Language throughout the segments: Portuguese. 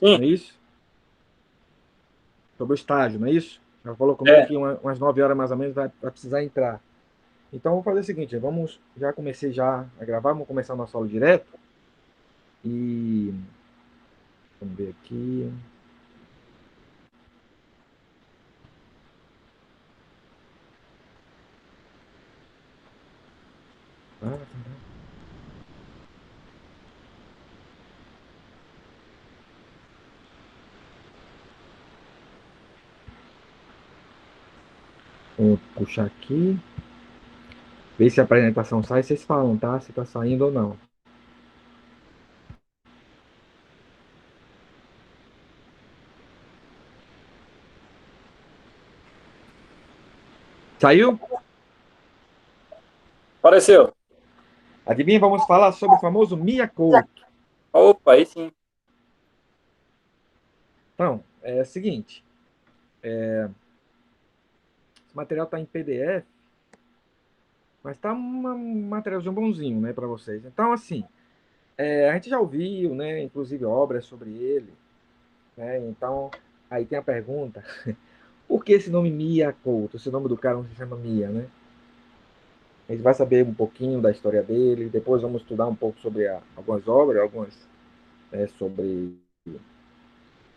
Sim, não é isso? Sobre o estágio, não é isso? Já falou comigo é. que umas 9 horas mais ou menos vai precisar entrar. Então, vamos fazer o seguinte, vamos, já comecei já a gravar, vamos começar nosso aula direto e vamos ver aqui. Vamos puxar aqui, ver se a apresentação sai, vocês falam, tá? Se tá saindo ou não. Saiu? Apareceu. Adivinha, vamos falar sobre o famoso Mia Couto. Opa, aí sim. Então, é o seguinte, esse material está em PDF, mas tá um materialzinho bonzinho, né, para vocês. Então, assim, a gente já ouviu, né, inclusive obras sobre ele, né, então aí tem a pergunta, por que esse nome Mia Couto? Esse nome do cara não se chama Mia, né? A gente vai saber um pouquinho da história dele, depois vamos estudar um pouco sobre algumas obras, algumas, sobre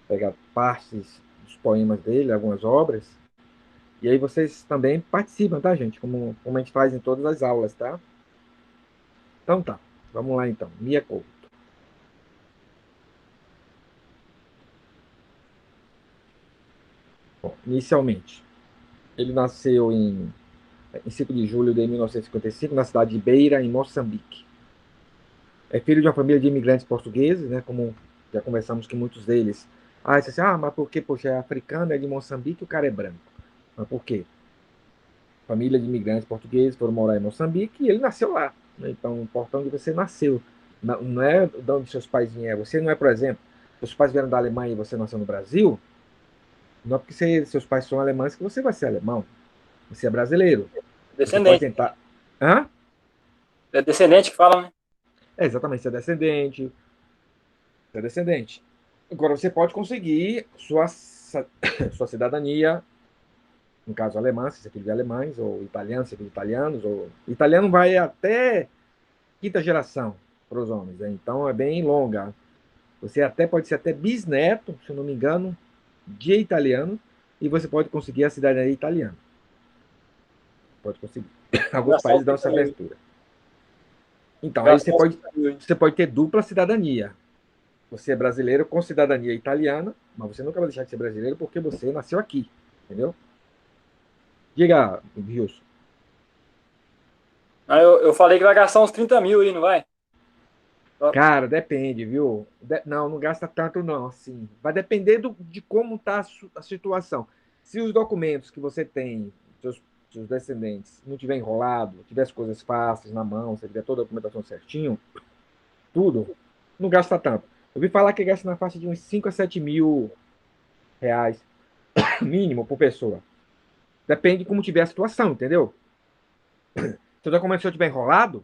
pegar partes dos poemas dele, algumas obras. E aí vocês também participam, tá, gente? Como a gente faz em todas as aulas, tá? Então tá, vamos lá então. Mia Couto. Bom, inicialmente, ele nasceu em 5 de julho de 1955, na cidade de Beira, em Moçambique. É filho de uma família de imigrantes portugueses, né? Como já conversamos que muitos deles. Ah, você assim, mas por que, poxa, é africano, é de Moçambique, o cara é branco. Mas por quê? Família de imigrantes portugueses foram morar em Moçambique e ele nasceu lá, né? Então, o importante é que você nasceu. Não é de onde seus pais vieram. Você não é, por exemplo, seus pais vieram da Alemanha e você nasceu no Brasil, não é porque seus pais são alemães que você vai ser alemão. Você é brasileiro. Você pode Descendente. tentar. Hã? É descendente que fala, né? É, exatamente, você é descendente. Você é descendente. Agora, você pode conseguir sua cidadania, no caso alemã, se você é filho de alemães, ou italiano, se é filho de italianos, ou. Italiano vai até quinta geração para os homens, né? Então é bem longa. Você até pode ser até bisneto, se eu não me engano, de italiano, e você pode conseguir a cidadania italiana. Pode conseguir. Alguns Gastar uns países dão 30 essa mil. abertura. Então, aí Gastar uns 30 mil, hein? você pode ter dupla cidadania. Você é brasileiro com cidadania italiana, mas você nunca vai deixar de ser brasileiro porque você nasceu aqui, entendeu? Diga, Wilson. Aí eu falei que vai gastar uns 30 mil aí, não vai? Só- Cara, depende, viu? Não, não gasta tanto não, assim. Vai depender de como está a situação. Se os documentos que você tem, seus descendentes, não tiver enrolado, tiver as coisas fáceis na mão, você tiver toda a documentação certinho, tudo, não gasta tanto. Eu vi falar que gasta na faixa de uns 5 a 7 mil reais, mínimo, por pessoa. Depende de como tiver a situação, entendeu? Se o documento estiver enrolado,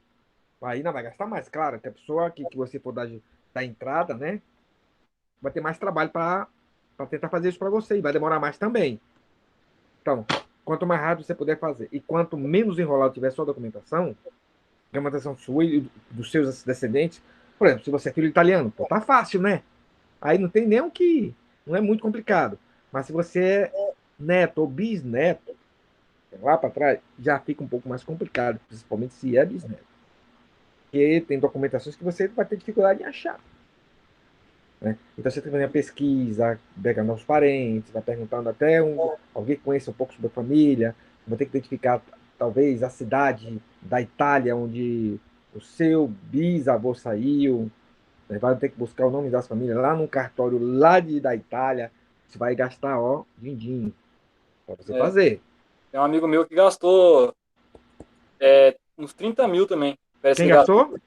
aí não vai gastar mais, claro, que a pessoa que você for dar entrada, né? Vai ter mais trabalho para tentar fazer isso para você e vai demorar mais também. Então, quanto mais rápido você puder fazer e quanto menos enrolado tiver sua documentação sua e dos seus descendentes, por exemplo, se você é filho italiano, pô, tá fácil, né? Aí não tem nem o que, não é muito complicado. Mas se você é neto ou bisneto, lá para trás, já fica um pouco mais complicado, principalmente se é bisneto. Porque tem documentações que você vai ter dificuldade em achar. Né? Então você tem que fazer a pesquisa, pegando aos parentes, vai perguntando até alguém que conheça um pouco sobre a família, vai ter que identificar talvez a cidade da Itália onde o seu bisavô saiu, né? Vai ter que buscar o nome das famílias lá num cartório lá da Itália, você vai gastar, ó, din-din, para você É, fazer. tem um amigo meu que gastou uns 30 mil também. Parece que Quem ele gastou. gastou?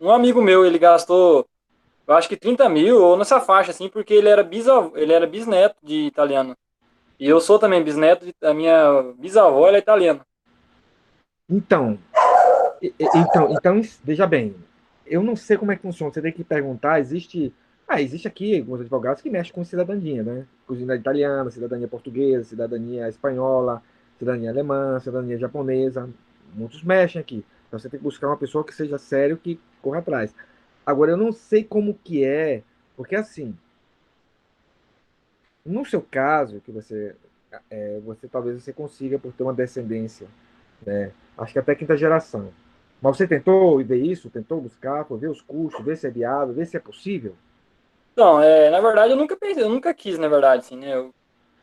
Um amigo meu, ele gastou, eu acho que 30 mil ou nessa faixa, assim, porque ele era bisneto de italiano. E eu sou também bisneto, a minha bisavó, ela é italiana. Então, então, veja bem, eu não sei como é que funciona. Você tem que perguntar. Existe. Existe aqui alguns advogados que mexem com cidadania, né? Cidadania italiana, cidadania portuguesa, cidadania espanhola, cidadania alemã, cidadania japonesa. Muitos mexem aqui. Então você tem que buscar uma pessoa que seja sério, que corra atrás. Agora, eu não sei como que é, porque assim, no seu caso, que você talvez você consiga por ter uma descendência, né? Acho que até quinta geração. Mas você tentou ver isso? Tentou buscar, ver os custos, ver se é viável, ver se é possível? Então, na verdade, eu nunca pensei, eu nunca quis, na verdade, assim, né? Eu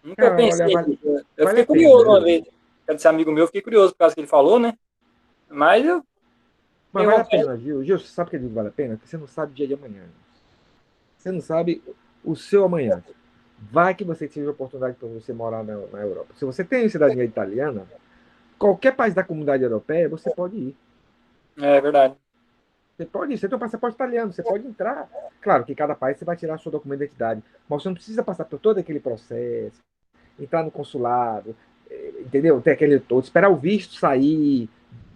nunca Cara, olha, pensei vale, nisso, né? Eu vale fiquei a pena, curioso uma viu? vez. Quero ser amigo meu, eu fiquei curioso por causa que ele falou, né? Mas eu Mas tenho vale a vontade. pena, viu? Gil, sabe por que eu digo vale a pena? Porque você não sabe o dia de amanhã. Você não sabe o seu amanhã. Vai que você tiver oportunidade para você morar na Europa. Se você tem cidadania italiana, qualquer país da comunidade europeia, você pode ir. É verdade. Você pode ir, você tem um passaporte italiano, você pode entrar. Claro que cada país você vai tirar seu documento de identidade, mas você não precisa passar por todo aquele processo, entrar no consulado, entendeu? Ter aquele todo, esperar o visto sair.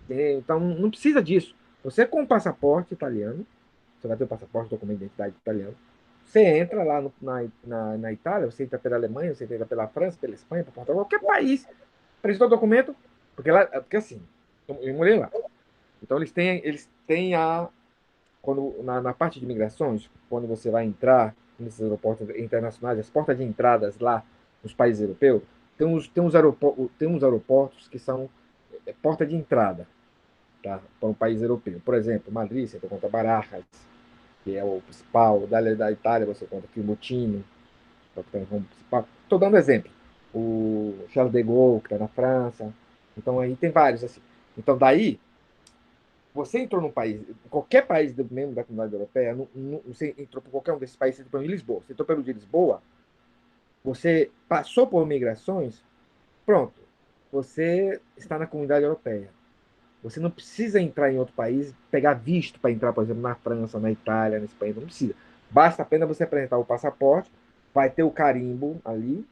Entendeu? Então, não precisa disso. Você com o passaporte italiano, você vai ter o passaporte, documento de identidade italiano, você entra lá na Itália, você entra pela Alemanha, você entra pela França, pela Espanha, por Portugal, qualquer país, apresentou o documento, porque assim, eu morei lá. Então, eles têm na parte de migrações, quando você vai entrar nesses aeroportos internacionais, as portas de entradas lá nos países europeus, tem uns aeroportos que são porta de entrada, tá, para um país europeu. Por exemplo, Madrid, você conta Barajas, que é o principal. Da Itália, você conta Fiumicino, que é o principal. Estou dando exemplo. O Charles de Gaulle, que está na França. Então, aí tem vários. Assim. Então, daí, você entrou num país, qualquer país membro da comunidade europeia, você entrou por qualquer um desses países, você entrou em Lisboa. Você entrou pelo de Lisboa, você passou por migrações, pronto. Você está na comunidade europeia. Você não precisa entrar em outro país, pegar visto para entrar, por exemplo, na França, na Itália, na Espanha, não precisa. Basta apenas você apresentar o passaporte, vai ter o carimbo ali,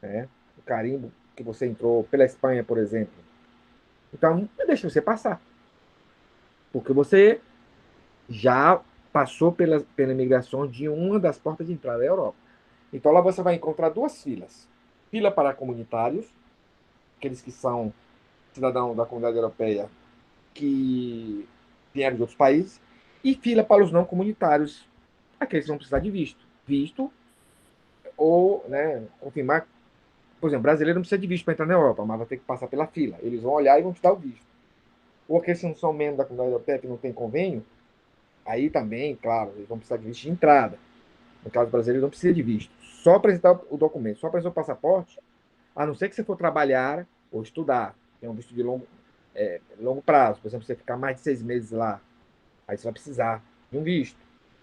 né? O carimbo que você entrou pela Espanha, por exemplo. Então, deixa você passar, porque você já passou pela imigração de uma das portas de entrada da Europa. Então, lá você vai encontrar duas filas. Fila para comunitários, aqueles que são cidadãos da comunidade europeia que vieram de outros países, e fila para os não comunitários, aqueles que vão precisar de visto. Visto ou, né, confirmar. Por exemplo, brasileiro não precisa de visto para entrar na Europa, mas vai ter que passar pela fila. Eles vão olhar e vão te dar o visto. Ou aqueles que não são membros da comunidade europeia, que não tem convênio, aí também, claro, eles vão precisar de visto de entrada. No caso brasileiro, não precisa de visto. Só apresentar o documento, só apresentar o passaporte, a não ser que você for trabalhar ou estudar. Tem um visto de longo prazo. Por exemplo, você ficar mais de 6 meses lá, aí você vai precisar de um visto.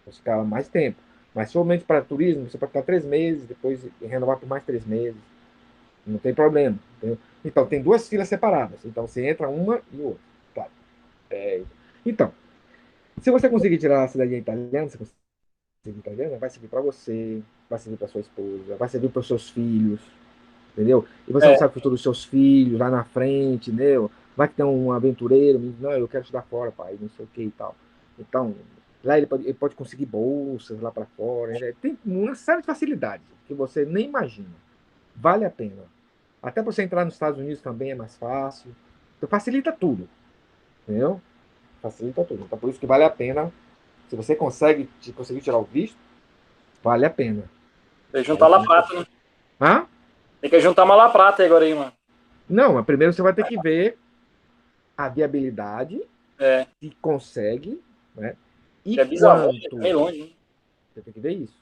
Você ficar mais tempo. Mas somente para turismo, você pode ficar 3 meses, depois renovar por mais 3 meses. Não tem problema. Entendeu? Então, tem duas filas separadas. Então, você entra uma e outra. Tá. É, então, se você conseguir tirar a cidadania italiana, você conseguir italiana, vai servir para você, vai servir para sua esposa, vai servir para os seus filhos, entendeu? E você não É, sabe o futuro dos seus filhos lá na frente, entendeu? Vai que tem um aventureiro, não, eu quero estudar fora, pai, não sei o que e tal. Então, lá ele pode conseguir bolsas lá para fora, né? Tem uma série de facilidades que você nem imagina. Vale a pena. Até para você entrar nos Estados Unidos também é mais fácil. Então, facilita tudo, entendeu? Facilita tudo. Então, por isso que vale a pena. Se você conseguir tirar o visto, vale a pena. tem que Vale juntar a La pena. Prata, né? Hã? Tem que juntar uma La Prata agora aí, mano. Não, mas primeiro você vai ter que ver a viabilidade, É, se consegue, né? E que é bisavó, é quanto. meio longe, né? Você tem que ver isso.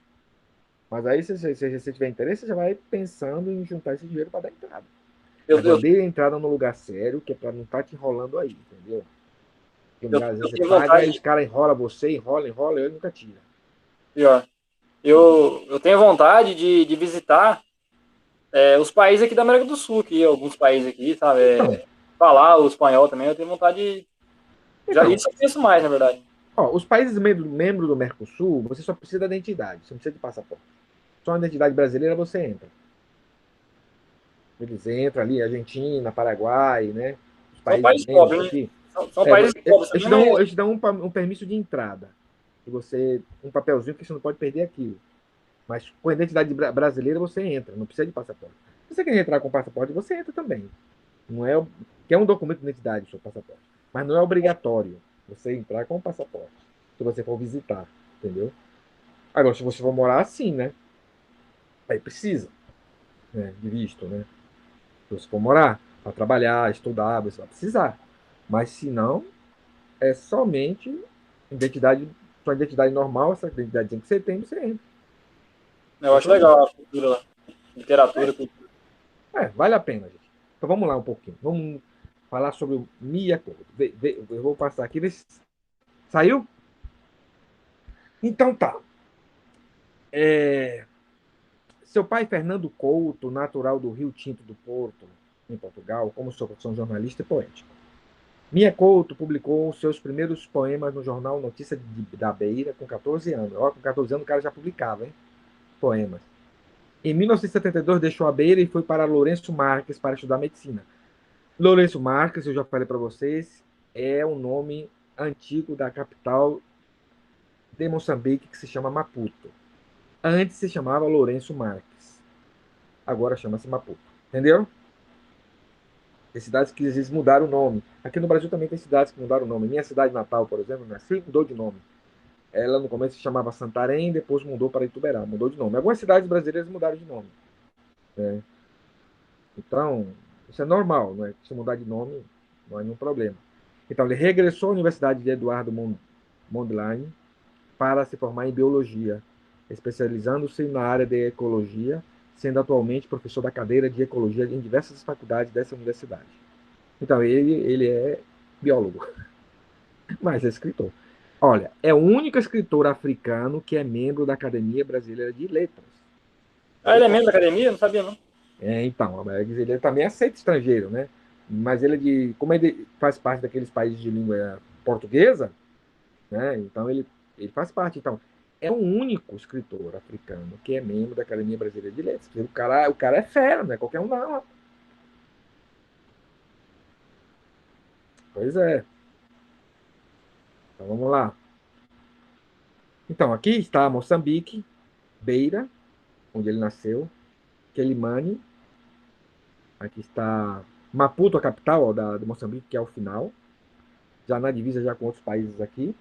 Mas aí, se você tiver interesse, você já vai pensando em juntar esse dinheiro para dar entrada. Agora, Eu, dê a entrada no lugar sério, que é para não estar te enrolando aí, entendeu? Porque às eu vezes você tenho paga vontade, e os caras enrolam você, enrola, e eu nunca tira. pior. Eu tenho vontade de visitar os países aqui da América do Sul, aqui, alguns países aqui, sabe? Então, Falar o espanhol também, eu tenho vontade de. Já, então isso eu penso mais, na verdade. os países membros do Mercosul, você só precisa da identidade, você não precisa de passaporte. Só a identidade brasileira você entra. Eles entram ali, Argentina, Paraguai, né? Os São países países membros pobres, né? aqui. São países pobres, Eles sabe? te dão um permisso de entrada. que você, um papelzinho que você não pode perder aquilo. Mas com a identidade brasileira você entra, não precisa de passaporte. Se você quer entrar com passaporte, você entra também. Não é, que é um documento de identidade, o seu passaporte. Mas não é obrigatório você entrar com o passaporte, se você for visitar, entendeu? Agora, se você for morar, sim, né? Aí precisa, né, de visto, né? Se você for morar, para trabalhar, estudar, você vai precisar. Mas se não, é somente identidade, sua identidade normal, essa identidade que você tem, você entra. Eu Sem acho problema. legal a cultura lá. Literatura, cultura. Vale a pena, gente. Então vamos lá um pouquinho. Vamos falar sobre o Miyako. Eu vou passar aqui. Saiu? Então tá. É, Seu pai, Fernando Couto, natural do Rio Tinto do Porto, em Portugal, como sua profissão jornalista e poético. Mia Couto publicou seus primeiros poemas no jornal Notícia da Beira com 14 anos. Ó, com 14 anos o cara já publicava, hein? Poemas. Em 1972 deixou a Beira e foi para Lourenço Marques para estudar medicina. Lourenço Marques, eu já falei para vocês, é o nome antigo da capital de Moçambique, que se chama Maputo. Antes se chamava Lourenço Marques. Agora chama-se Maputo. Entendeu? Tem cidades que às vezes mudaram o nome. Aqui no Brasil também tem cidades que mudaram o nome. Minha cidade natal, por exemplo, nasci mudou de nome. Ela no começo se chamava Santarém, depois mudou para Ituberá, mudou de nome. Algumas cidades brasileiras mudaram de nome, né? Então, isso é normal, não é? Se mudar de nome, não há nenhum problema. Então, ele regressou à Universidade de Eduardo Mondlane para se formar em biologia, especializando-se na área de ecologia, sendo atualmente professor da cadeira de ecologia em diversas faculdades dessa universidade. Então, ele é biólogo, mas é escritor. Olha, é o único escritor africano que é membro da Academia Brasileira de Letras. Ah, Vê ele é só. membro da academia? Não sabia, não. Então, ele também aceita estrangeiro, né? Mas como ele faz parte daqueles países de língua portuguesa, né? Então ele faz parte. Então, é o único escritor africano que é membro da Academia Brasileira de Letras. O cara é fera, não é qualquer um não. Pois é. Então vamos lá. Então, aqui está Moçambique, Beira, onde ele nasceu, Quelimane, aqui está Maputo, a capital, ó, de Moçambique, que é o final, já na divisa já com outros países aqui.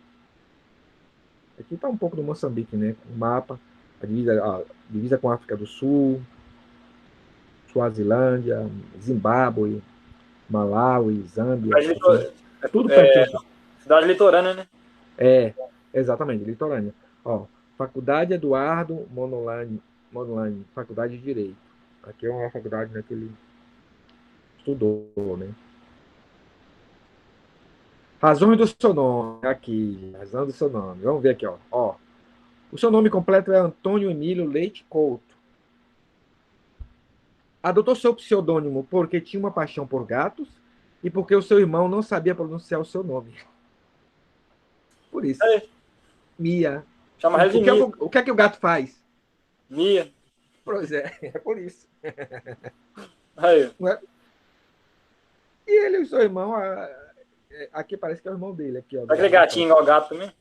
Aqui está um pouco do Moçambique, né? O mapa, a divisa com a África do Sul, Suazilândia, Zimbábue, Malawi, Zâmbia, Cidade, enfim, tudo pertinho é, aqui. cidade litorânea, né? É, exatamente, litorânea. Ó, Faculdade Eduardo Mondlane, Faculdade de Direito. Aqui é uma faculdade, né, que ele estudou, né? Razões do seu nome, aqui, razão do seu nome. Vamos ver aqui, ó. O seu nome completo é Antônio Emílio Leite Couto. Adotou seu pseudônimo porque tinha uma paixão por gatos e porque o seu irmão não sabia pronunciar o seu nome. Por isso. Aí, Mia. chama O, ela de o, que, é, Mia. o que é que o gato faz? Mia. Pois é, é por isso. Aí, Não é? E ele e o seu irmão, aqui parece que é o irmão dele, aqui, ó, aquele da gatinho foto. igual gato também?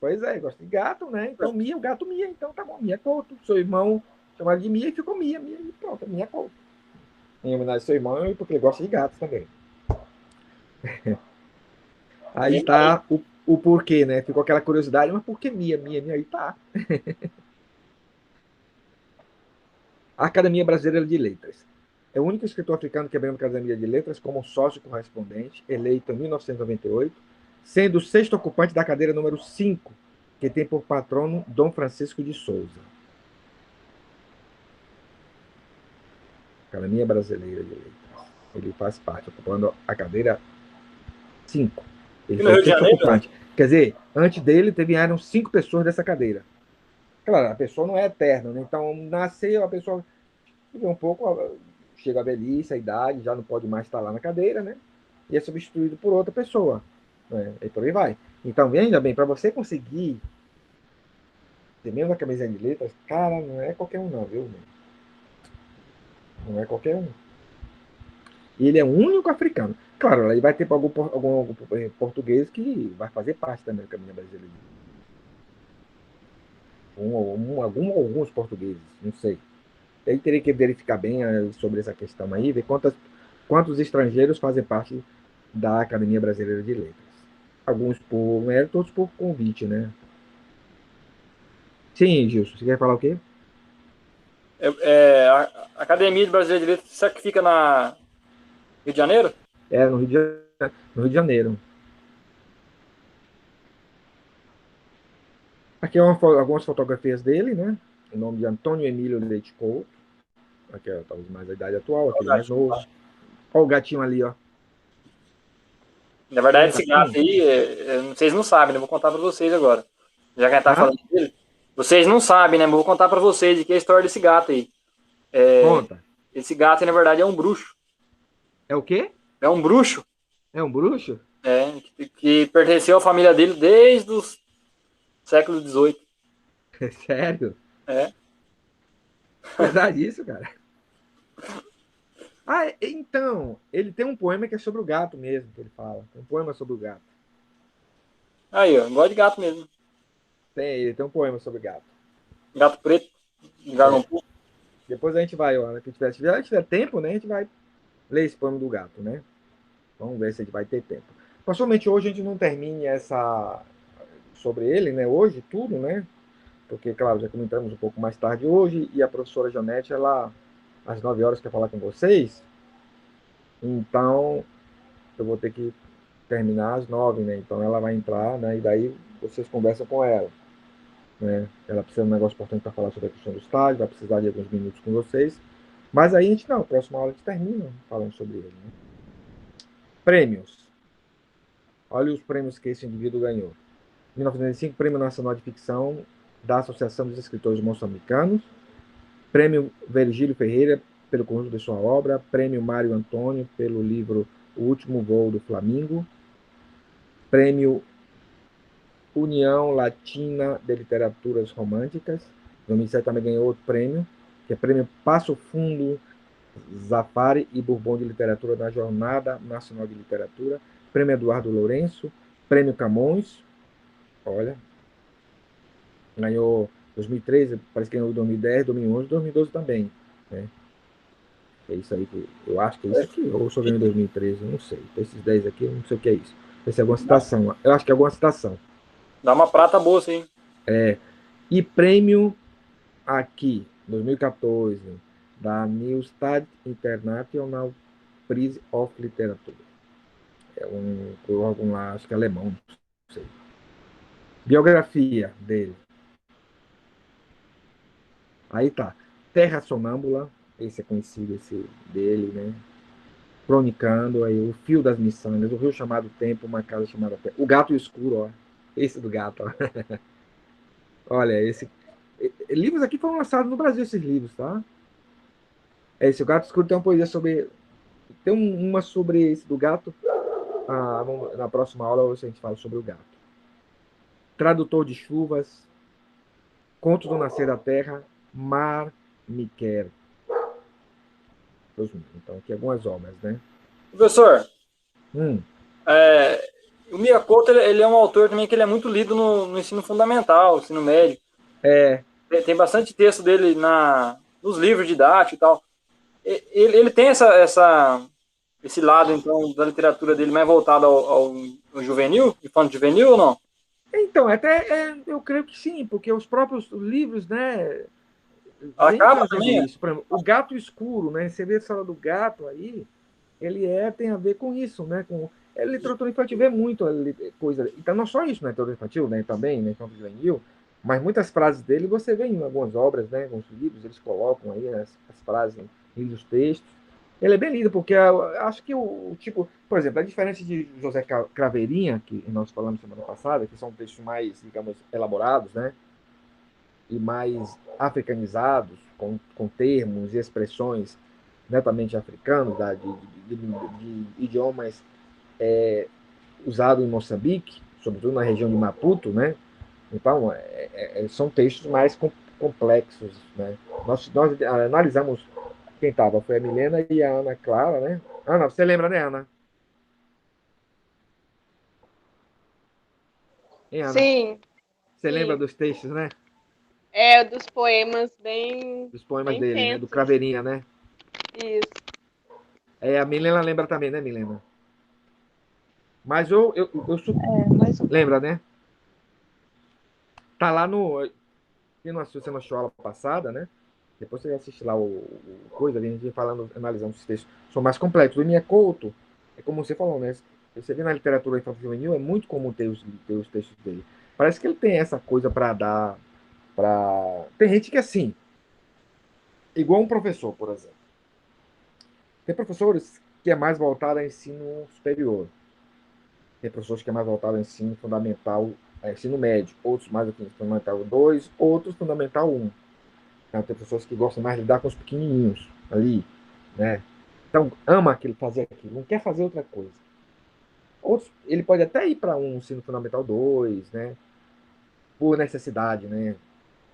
Pois é, gosta de gato, né? Então, Mia, o gato Mia, então tá bom, Mia Couto. Seu irmão chamado de Mia e ficou Mia, Mia e pronto, Mia Couto. Em homenagem ao seu irmão e porque ele gosta de gatos também. Aí Bem aí. está o porquê, né? Ficou aquela curiosidade, mas por que Mia, Mia, Mia? Aí tá. A Academia Brasileira de Letras. É o único escritor africano que é membro da Academia de Letras como sócio correspondente, eleito em 1998, sendo o sexto ocupante da cadeira número 5, que tem por patrono Dom Francisco de Souza. Academia Brasileira de Letras. Ele faz parte, ocupando a cadeira 5. Ele Aqui no foi o Rio de sexto Janeiro? ocupante. Quer dizer, antes dele, eram 5 pessoas dessa cadeira. Claro, a pessoa não é eterna, né? Então, nasceu, a pessoa vive um pouco, chega a velhice, a idade, já não pode mais estar lá na cadeira, né? E é substituído por outra pessoa, né? E por aí vai. Então, veja bem, para você conseguir ter mesmo a camisinha de letras, cara, não é qualquer um não, viu? Não é qualquer um. E ele é o único africano. Claro, aí vai ter algum português que vai fazer parte também da caminha brasileira. Alguns portugueses, não sei. Aí teria que verificar bem sobre essa questão aí, ver quantos estrangeiros fazem parte da Academia Brasileira de Letras. Alguns por mérito, outros por convite, né? Sim, Gilson, você quer falar o quê? A Academia de Brasileiro de Direito, será que fica na Rio de Janeiro? É, no Rio de Janeiro. Aqui é algumas fotografias dele, né? O nome de Antônio Emílio Leite Couto. Aqui é talvez mais a idade atual, Ó, aquele mais gatinho novo. lá. Olha o gatinho ali, ó. Na Tem verdade, um esse gato gatinho? aí, vocês não sabem, né? Eu vou contar pra vocês agora. Já que a gente tá Hã? falando dele. Vocês não sabem, né? Mas eu vou contar pra vocês de que é a história desse gato aí. É, Conta. esse gato, na verdade, é um bruxo. É o quê? É um bruxo, É um bruxo? que pertenceu à família dele desde o século XVIII. É sério? É. Verdade isso, cara? Ah, então, ele tem um poema que é sobre o gato mesmo, que ele fala. Um poema sobre o gato. Aí, ó, gosto de gato mesmo. Ele tem um poema sobre o gato. Gato preto, de É. Garlumpu. Depois a gente vai, ó, que tiver tempo, né? A gente vai ler esse poema do gato, né? Vamos ver se a gente vai ter tempo. Possivelmente hoje a gente não termine essa sobre ele, né? Hoje, tudo, né? Porque, claro, já comentamos um pouco mais tarde hoje, e a professora Janete, ela, às 9 horas, quer falar com vocês. Então, eu vou ter que terminar às 9, né? Então, ela vai entrar, né? E daí vocês conversam com ela, né? Ela precisa de um negócio importante para falar sobre a questão do estágio, vai precisar de alguns minutos com vocês. Mas aí a gente, não, a próxima aula a gente termina falando sobre ele, né? Prêmios. Olha os prêmios que esse indivíduo ganhou. Em 1995, Prêmio Nacional de Ficção da Associação dos Escritores Moçambicanos. Prêmio Virgílio Ferreira, pelo conjunto de sua obra. Prêmio Mário Antônio, pelo livro O Último Voo do Flamingo. Prêmio União Latina de Literaturas Românticas. Em 2007 também ganhou outro prêmio, que é Prêmio Passo Fundo Zafari e Bourbon de Literatura na Jornada Nacional de Literatura. Prêmio Eduardo Lourenço. Prêmio Camões. Olha, ganhou 2013, parece que ganhou 2010, 2011, 2012 também, né? É isso aí que eu acho que é isso aqui, ou só ganhou em 2013, eu não sei. Esses 10 aqui, eu não sei o que é isso. Esse é alguma citação. Eu acho que é alguma citação. Dá uma prata boa, sim. E prêmio aqui, 2014, da Neustadt International Prize of Literature. É um órgão lá, acho que é alemão, não sei. Biografia dele. Aí tá. Terra Sonâmbula, esse é conhecido, esse dele, né? Cronicando, aí o Fio das Miçangas, o Rio Chamado Tempo, uma casa chamada Terra. O Gato Escuro, ó. Esse do gato, ó. Olha, livros aqui foram lançados no Brasil, esses livros, tá? Esse, o Gato Escuro tem uma poesia sobre. Tem uma sobre esse do gato. Na próxima aula a gente fala sobre o gato. Tradutor de Chuvas, Contos do Nascer da Terra, Mar Me Quer. Então, aqui algumas obras, né? Professor, Hum, é, o Miyakoto, ele é um autor também que ele é muito lido no ensino fundamental, ensino médio. é, Tem bastante texto dele nos livros didáticos e tal. Ele tem esse lado, então, da literatura dele mais voltado ao juvenil, infanto juvenil ou não? então, eu creio que sim, porque os próprios livros, né, A vem capa trazendo também é? isso. Por exemplo, o gato escuro, né? Você vê a história do gato aí, tem a ver com isso, né? Literatura infantil vê muito coisa. Então, não só isso, né? Literatura infantil, né? Também, né? Infanto juvenil, mas muitas frases dele você vê em algumas obras, né? Alguns livros, eles colocam aí as frases em os textos. Ele é bem lido, porque eu acho que tipo, por exemplo, a diferença de José Craveirinha, que nós falamos semana passada, que são textos mais, digamos, elaborados, né? E mais africanizados, com termos e expressões netamente africanos, de idiomas usados em Moçambique, sobretudo na região de Maputo, né? Então, são textos mais complexos, né? Nós analisamos quem estava, foi a Milena e a Ana Clara, né? Ana, você lembra, né, Ana? Hein, Ana? Sim, Você lembra sim. dos textos, né? É, dos poemas bem, Dos poemas bem dele, né? Do tensos. Craveirinha, né? Isso. A Milena lembra também, né, Milena? Mas Mas lembra, né? Tá lá no. Quem não assistiu, você não assistiu a aula passada, né? Depois você assiste lá o coisa, a gente falando, analisando os textos. São mais completos. O Minha Couto, é como você falou, né? Você vê na literatura infantil juvenil, é muito comum ter os textos dele. Parece que ele tem essa coisa para dar. Tem gente que é assim, igual um professor, por exemplo. Tem professores que é mais voltado a ensino superior. Tem professores que é mais voltado a ensino fundamental, a ensino médio. Outros mais a fundamental 2, outros fundamental 1. Então, tem pessoas que gostam mais de lidar com os pequenininhos ali, né? Então, ama aquilo, fazer aquilo, não quer fazer outra coisa. Outros, ele pode até ir para um ensino fundamental 2, né? Por necessidade, né?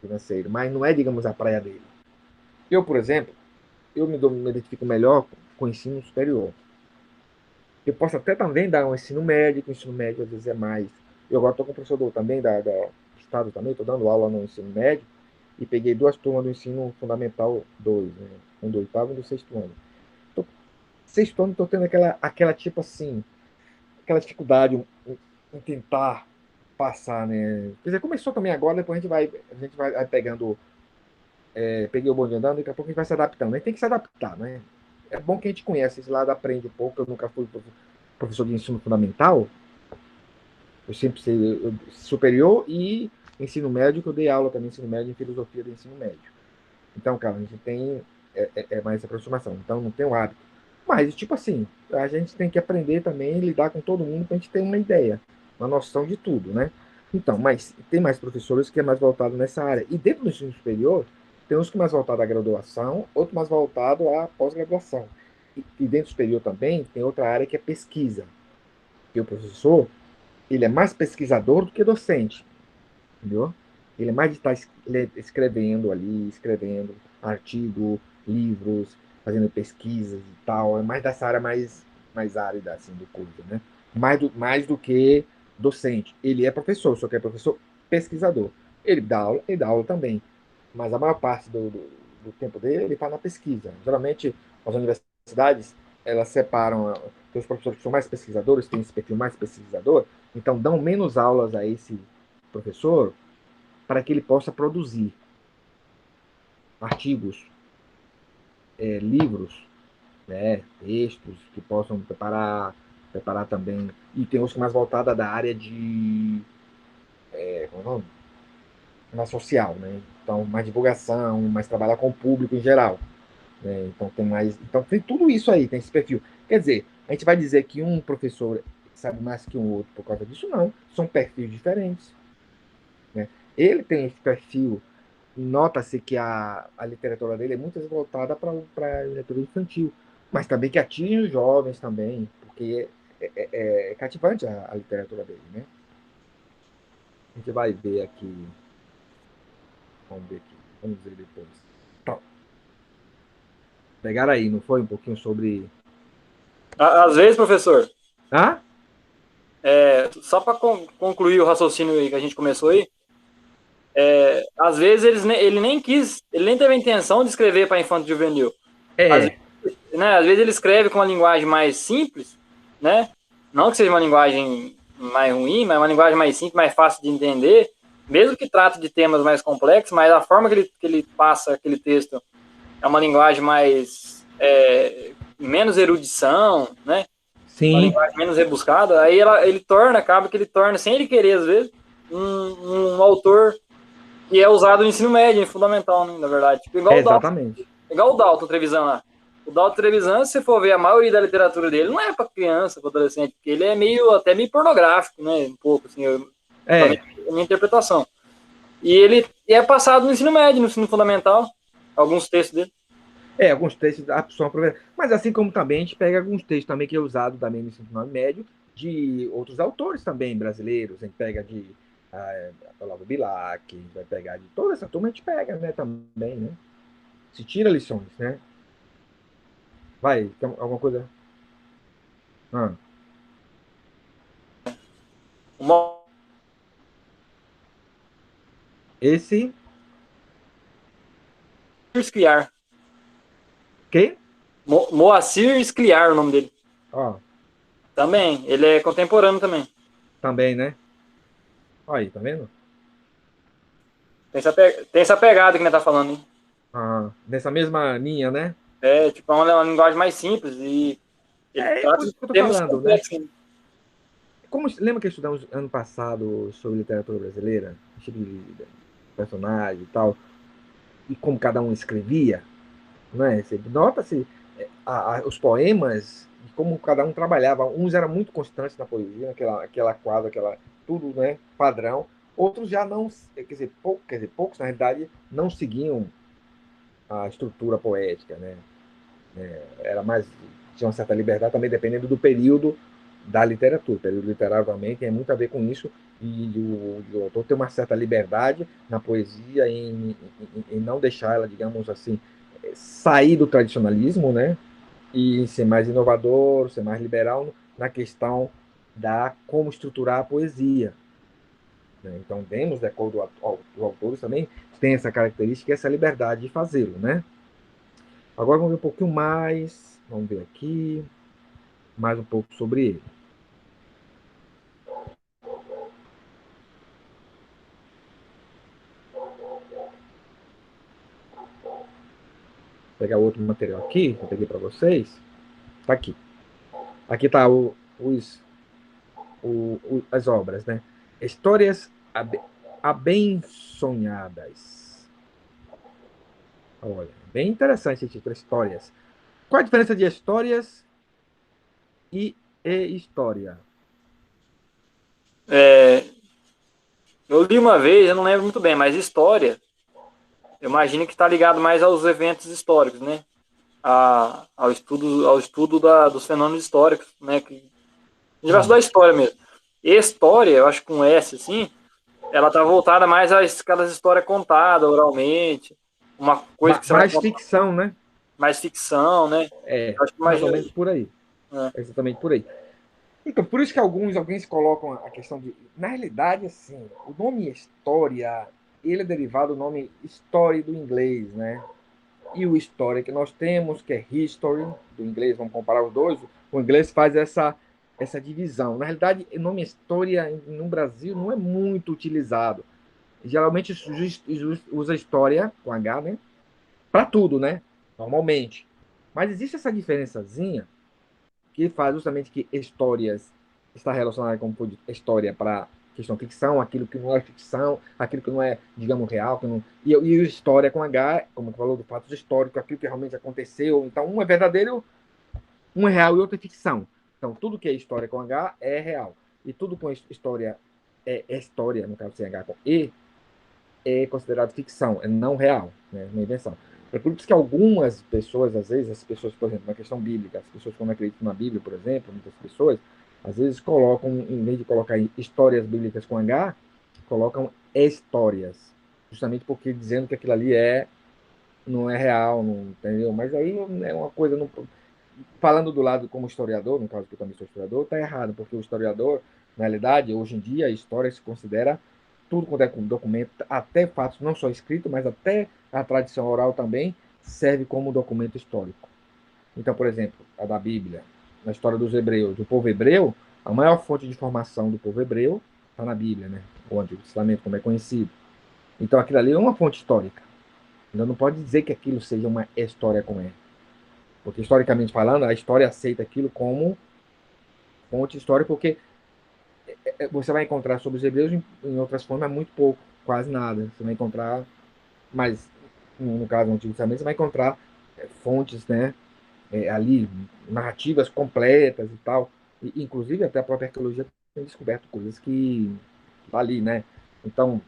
Financeiro, mas não é, digamos, a praia dele. Eu, por exemplo, me identifico melhor com o ensino superior. Eu posso até também dar um ensino médio, que o ensino médio às vezes é mais. Eu agora estou com o professor também do Estado também, estou dando aula no ensino médio, e peguei duas turmas do ensino fundamental 2, né? Um do oitavo e um do sexto ano. Tô, sexto ano estou tendo aquela tipo assim, aquela dificuldade em tentar passar, né? Quer dizer, começou também agora, depois a gente vai pegando, peguei o bonde andando, daqui a pouco a gente vai se adaptando. A gente tem que se adaptar, né? É bom que a gente conhece esse lado, aprende um pouco. Eu nunca fui professor de ensino fundamental, eu sempre sei superior e ensino médio, que eu dei aula também, ensino médio, em filosofia do ensino médio. Então, cara, a gente tem mais aproximação. Então, não tem o hábito. Mas, tipo assim, a gente tem que aprender também a lidar com todo mundo para a gente ter uma ideia, uma noção de tudo, né? Então, mas tem mais professores que é mais voltado nessa área. E dentro do ensino superior, tem uns que é mais voltado à graduação, outros mais voltado à pós-graduação. E dentro do superior também tem outra área que é pesquisa. Que o professor, ele é mais pesquisador do que docente, entendeu? Ele é mais de estar escrevendo ali, escrevendo artigo, livros, fazendo pesquisas e tal. É mais dessa área mais árida, assim, do curso, né? Mais do que docente. Ele é professor, só que é professor pesquisador. Ele dá aula também. Mas a maior parte do tempo dele, ele está na pesquisa. Geralmente, as universidades, elas separam os professores que são mais pesquisadores, têm esse perfil mais pesquisador, então dão menos aulas a esse professor para que ele possa produzir artigos, livros, né, textos que possam preparar também. E tem outros mais voltada da área de, como é o nome? Mais social, né? Então, mais divulgação, mais trabalhar com o público em geral. Né? Então tem tudo isso aí, tem esse perfil. Quer dizer, a gente vai dizer que um professor sabe mais que um outro por causa disso? Não. São perfis diferentes. Né? Ele tem esse perfil. Nota-se que a literatura dele é muito voltada para a literatura infantil, mas também que atinge os jovens também, porque é cativante a literatura dele, né? A gente vai ver aqui, vamos ver aqui, vamos ver depois. Então, pegaram aí, não foi um pouquinho sobre. Às vezes, professor, Ah? só para concluir o raciocínio aí que a gente começou aí, às vezes ele nem quis, ele nem teve a intenção de escrever para infanto juvenil. Às É, vezes, né, às vezes ele escreve com uma linguagem mais simples, né? Não que seja uma linguagem mais ruim, mas uma linguagem mais simples, mais fácil de entender, mesmo que trate de temas mais complexos, mas a forma que ele passa aquele texto é uma linguagem mais menos erudição, né? Uma sim, linguagem menos rebuscada, aí acaba que ele torna, sem ele querer às vezes, um autor que é usado no ensino médio, em fundamental, né, na verdade. Tipo, exatamente. igual o Dalton Trevisan lá. O Dalton Trevisan, se você for ver a maioria da literatura dele, não é para criança, para adolescente, porque ele é até meio pornográfico, né? Um pouco, assim, pra É, minha interpretação. E ele é passado no ensino médio, no ensino fundamental, alguns textos dele. alguns textos são aproveitados. Mas assim como também a gente pega alguns textos também que é usado também no ensino médio de outros autores também brasileiros. A gente pega de Olavo Bilac, a gente vai pegar de toda essa turma, a gente pega, né, também, né? Se tira lições, né? Vai, tem alguma coisa? Ah, Uma esse. Scliar. Quem? Moacir Scliar, o nome dele. Ó, Também, ele é contemporâneo também. também, né? Olha aí, tá vendo? Tem essa pegada que nós tá falando, hein? Ah, nessa mesma linha, né? É, tipo, é uma linguagem mais simples e ele É trata por de isso que eu tô temas falando, né? complexos. Né? Lembra que estudamos ano passado sobre literatura brasileira? Tipo de personagem e tal, e como cada um escrevia, né? Você nota-se os poemas e como cada um trabalhava. Uns eram muito constantes na poesia, aquela quadra, tudo, né? Padrão. Outros já não, quer dizer, poucos na realidade não seguiam a estrutura poética, né? Era mais tinha uma certa liberdade também dependendo do período da literatura. O período literário também tem muito a ver com isso e o autor tem uma certa liberdade na poesia em não deixar ela, digamos assim, sair do tradicionalismo, né? E ser mais inovador, ser mais liberal na questão da como estruturar a poesia. Né? Então, temos, de acordo com os autores também, tem essa característica e essa liberdade de fazê-lo, né? Agora vamos ver um pouquinho mais. Vamos ver aqui mais um pouco sobre ele. Vou pegar outro material aqui, que eu peguei para vocês. Tá aqui. Aqui está as obras, né? Histórias abençonhadas. Olha, bem interessante esse título, Histórias. Qual a diferença de histórias e história? É, eu li uma vez, eu não lembro muito bem, mas história, eu imagino que está ligado mais aos eventos históricos, né? Ao estudo dos fenômenos históricos, né? Que, a gente vai estudar história mesmo. História, eu acho que com S, assim, ela tá voltada mais às aquelas histórias contadas oralmente, uma coisa que você vai Mais contar, ficção, né? mais ficção, né? É, Eu acho que mais ou imagina. menos por aí. É. É exatamente por aí. Então, por isso que alguns colocam a questão de. Na realidade, assim, o nome história, ele é derivado do nome story do inglês, né? E o história que nós temos, que é history, do inglês, vamos comparar os dois, o inglês faz essa divisão. Na realidade, o nome história no Brasil não é muito utilizado. Geralmente usa história com H, né? Para tudo, né? Normalmente. Mas existe essa diferençazinha que faz justamente que histórias está relacionada com história para questão ficção, aquilo que não é ficção, aquilo que não é, digamos, real, que não... e história com H, como falou, do fatos históricos, aquilo que realmente aconteceu. Então, um é verdadeiro, um é real e outro é ficção. Então, tudo que é história com H é real. E tudo com história é história, no caso sem H com E, é considerado ficção, é não real, né? Uma invenção. É por isso que algumas pessoas, às vezes, as pessoas, por exemplo, na questão bíblica, as pessoas que não acreditam na Bíblia, por exemplo, muitas pessoas, às vezes colocam, em vez de colocar histórias bíblicas com H, colocam histórias, justamente porque dizendo que aquilo ali não é real, não, entendeu? Mas aí é uma coisa, não, falando do lado como historiador, no caso que eu também sou historiador, está errado, porque o historiador, na realidade, hoje em dia, a história se considera tudo quanto é documento, até fatos não só escritos, mas até a tradição oral também serve como documento histórico. Então, por exemplo, a da Bíblia, na história dos hebreus, o povo hebreu, a maior fonte de informação do povo hebreu está na Bíblia, né? O Antigo Testamento, como é conhecido. Então, aquilo ali é uma fonte histórica. Então, não pode dizer que aquilo seja uma história com E. Porque, historicamente falando, a história aceita aquilo como fonte histórica, porque você vai encontrar sobre os hebreus em outras formas muito pouco, quase nada. Você vai encontrar, mas no caso do Antigo Testamento, você vai encontrar fontes, né, ali, narrativas completas e tal. E, inclusive, até a própria arqueologia tem descoberto coisas que ali, né? Então,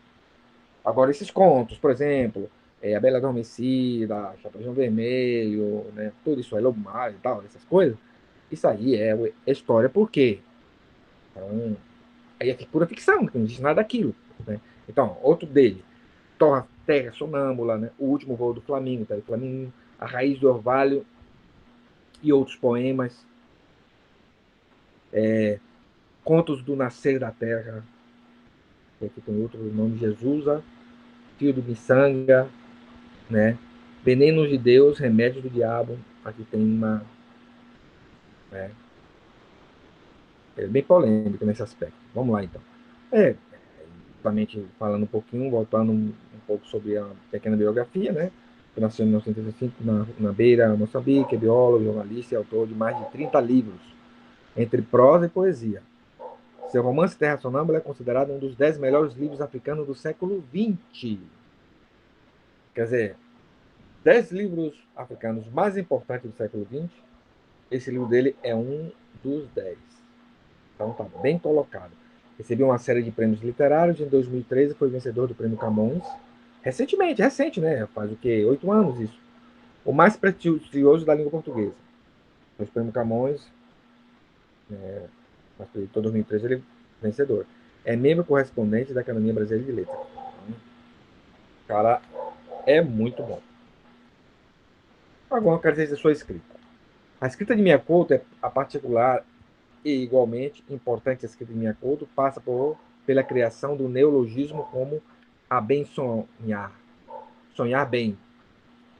agora esses contos, por exemplo, A Bela Adormecida, Chapeuzinho Vermelho, né? Tudo isso aí, Lobo Mar e tal, essas coisas, isso aí é história, por quê? Então, aí é pura ficção, não existe nada daquilo. Né? Então, outro dele, Terra Sonâmbula, né? O Último Voo do Flamingo, tá? O Flamingo, A Raiz do Orvalho e outros poemas, Contos do Nascer da Terra, que aqui tem outro nome, Jesusa, Fio do Miçanga, né? Venenos de Deus, remédios do diabo. Aqui tem uma... É bem polêmico nesse aspecto. Vamos lá, então. Justamente falando um pouquinho, voltando um pouco sobre a pequena biografia, né? Que nasceu em 1965 na Beira, Moçambique, é biólogo, jornalista e autor de mais de 30 livros, entre prosa e poesia. Seu romance Terra Sonâmbula é considerado um dos 10 melhores livros africanos do século XX. Quer dizer, 10 livros africanos mais importantes do século XX, esse livro dele é um dos 10. Então está bem colocado. Recebeu uma série de prêmios literários. Em 2013 foi vencedor do Prêmio Camões. Recentemente, recente, né? Faz o quê? 8 anos isso. O mais prestigioso da língua portuguesa. O Prêmio Camões, em 2013 ele é vencedor. É membro correspondente da Academia Brasileira de Letras. Então, o cara é muito bom. Agora eu quero dizer sua escrita. A escrita de Miyakoto é a particular e igualmente importante. A escrita de Miyakoto passa pela criação do neologismo como a bem sonhar. Sonhar bem.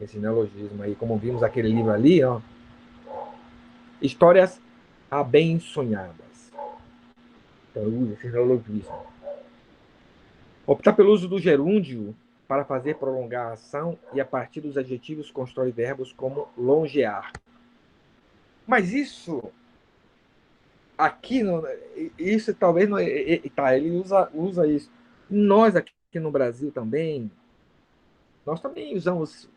Esse neologismo aí, como vimos aquele livro ali, ó. Histórias abençonhadas. Então, usa esse neologismo. Optar pelo uso do gerúndio para fazer prolongar a ação e, a partir dos adjetivos, constrói verbos como longear. Mas isso aqui, isso talvez não. Tá, ele usa isso. Nós aqui no Brasil também, nós também usamos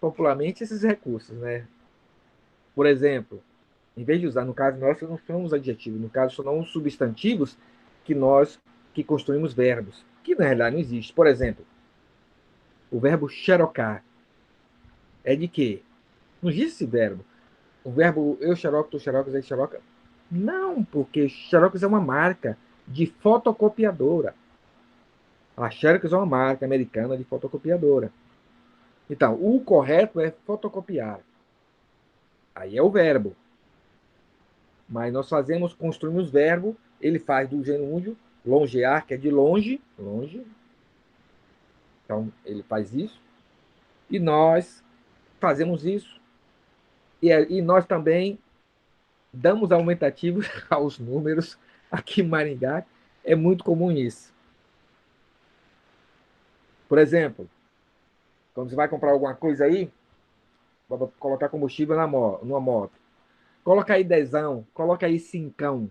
popularmente esses recursos, né? Por exemplo, em vez de usar, no caso, nós não somos adjetivos, no caso, são os substantivos que nós que construímos verbos, que na realidade não existe. Por exemplo, o verbo xerocar é de quê? Não existe esse verbo. O verbo eu xeroco, tu xerocas, ele xeroca. Não, porque Xerox é uma marca de fotocopiadora. A Xerox é uma marca americana de fotocopiadora. Então, o correto é fotocopiar. Aí é o verbo. Mas nós construímos verbo, ele faz do gerúndio, longear, que é de longe, longe. Então, ele faz isso. E nós fazemos isso. E nós também damos aumentativos aos números. Aqui em Maringá é muito comum isso. Por exemplo, quando você vai comprar alguma coisa aí, vai colocar combustível numa moto. Coloca aí dezão, coloca aí cincão.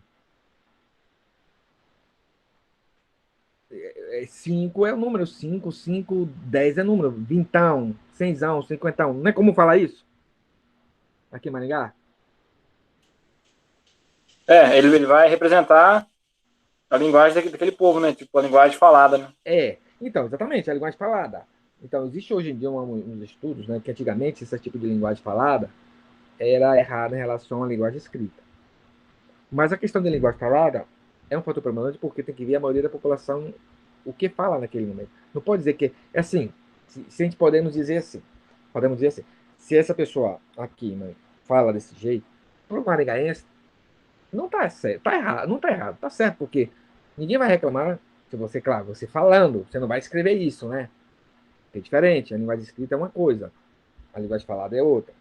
5 é o número, 5, 10 é número, vintão, cenzão, cinquentão. Não é como falar isso? Aqui em Maringá? Ele vai representar a linguagem daquele povo, né? Tipo, a linguagem falada, né? Então, exatamente, a linguagem falada. Então, existe hoje em dia uns estudos, né, que antigamente esse tipo de linguagem falada era errada em relação à linguagem escrita. Mas a questão da linguagem falada é um fator predominante porque tem que ver a maioria da população o que fala naquele momento. Não pode dizer que é assim. Se a gente podemos dizer assim, se essa pessoa aqui, né, fala desse jeito, para o maringaense não está certo, tá errado, não está errado, está certo porque ninguém vai reclamar se você, claro, você falando, você não vai escrever isso, né? É diferente. A linguagem escrita é uma coisa, a linguagem falada é outra.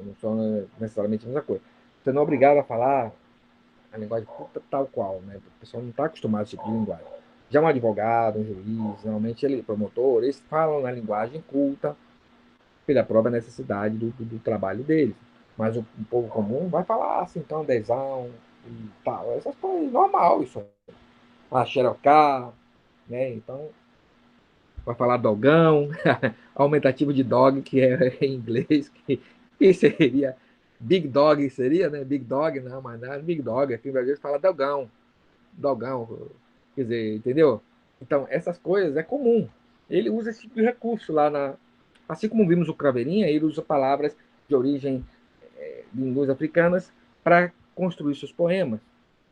Não são necessariamente a mesma coisa. Você não é obrigado a falar a linguagem tal qual, né? O pessoal não está acostumado a esse tipo de linguagem. Já um advogado, um juiz, normalmente ele, promotor, eles falam na linguagem culta pela própria necessidade do trabalho deles. Mas o povo comum vai falar assim, então, dezão e tal. Essas coisas, normal isso. A xerocar, né? Então, vai falar dogão, aumentativo de dog, que é em inglês, que seria big dog, seria, né? Big dog, não, mas não é big dog. Aqui no Brasil fala dogão, dogão, quer dizer, entendeu? Então, essas coisas é comum. Ele usa esse tipo de recurso lá na. Assim como vimos o Craveirinha, ele usa palavras de origem de línguas africanas para construir seus poemas.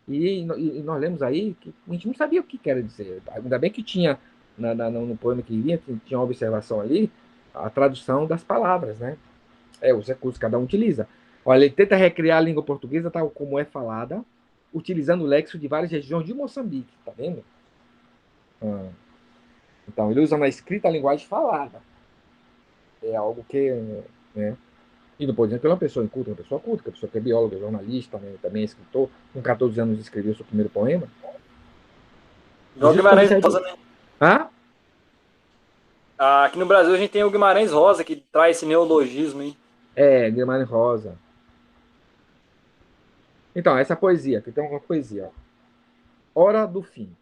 E nós lemos aí que a gente não sabia o que quer dizer. Ainda bem que tinha no poema que vinha, tinha uma observação ali, a tradução das palavras, né? Os recursos que cada um utiliza. Olha, ele tenta recriar a língua portuguesa tal como é falada, utilizando o léxico de várias regiões de Moçambique, tá vendo? Então, ele usa na escrita a linguagem falada. é algo que, né? E não pode dizer que ele é uma pessoa inculta, é uma pessoa culta, que é uma pessoa que é bióloga, jornalista, né? Também é escritor. Com 14 anos escreveu seu primeiro poema. Igual o Inclusive, quando ele Guimarães saiu Rosa, do... né? Ah? Aqui no Brasil a gente tem o Guimarães Rosa, que traz esse neologismo, hein? É, Guimarães Rosa. Então, essa poesia, que tem uma poesia. Ó. Hora do fim.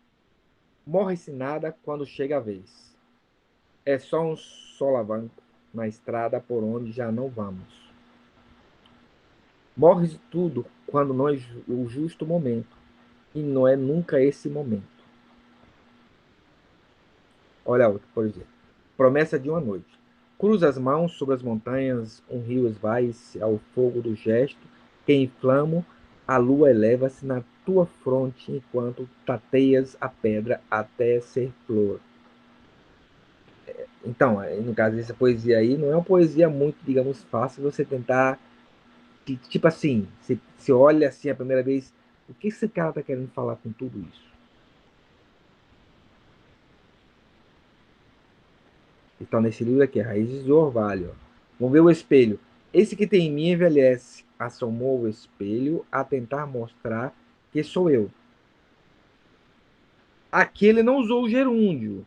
Morre-se nada quando chega a vez. É só um solavanco na estrada por onde já não vamos. Morre tudo quando não é o justo momento. E não é nunca esse momento. Olha outra, por exemplo. Promessa de uma noite. Cruza as mãos sobre as montanhas, um rio esvai-se ao fogo do gesto, que inflamo, a lua eleva-se na tua fronte enquanto tateias a pedra até ser flor. Então, no caso dessa poesia aí, não é uma poesia muito, digamos, fácil você tentar, tipo assim, você olha assim a primeira vez, o que esse cara está querendo falar com tudo isso? Então, nesse livro aqui, Raízes do Orvalho. Vamos ver o espelho. Esse que tem em mim envelhece. Assomou o espelho a tentar mostrar que sou eu. Aqui ele não usou o gerúndio.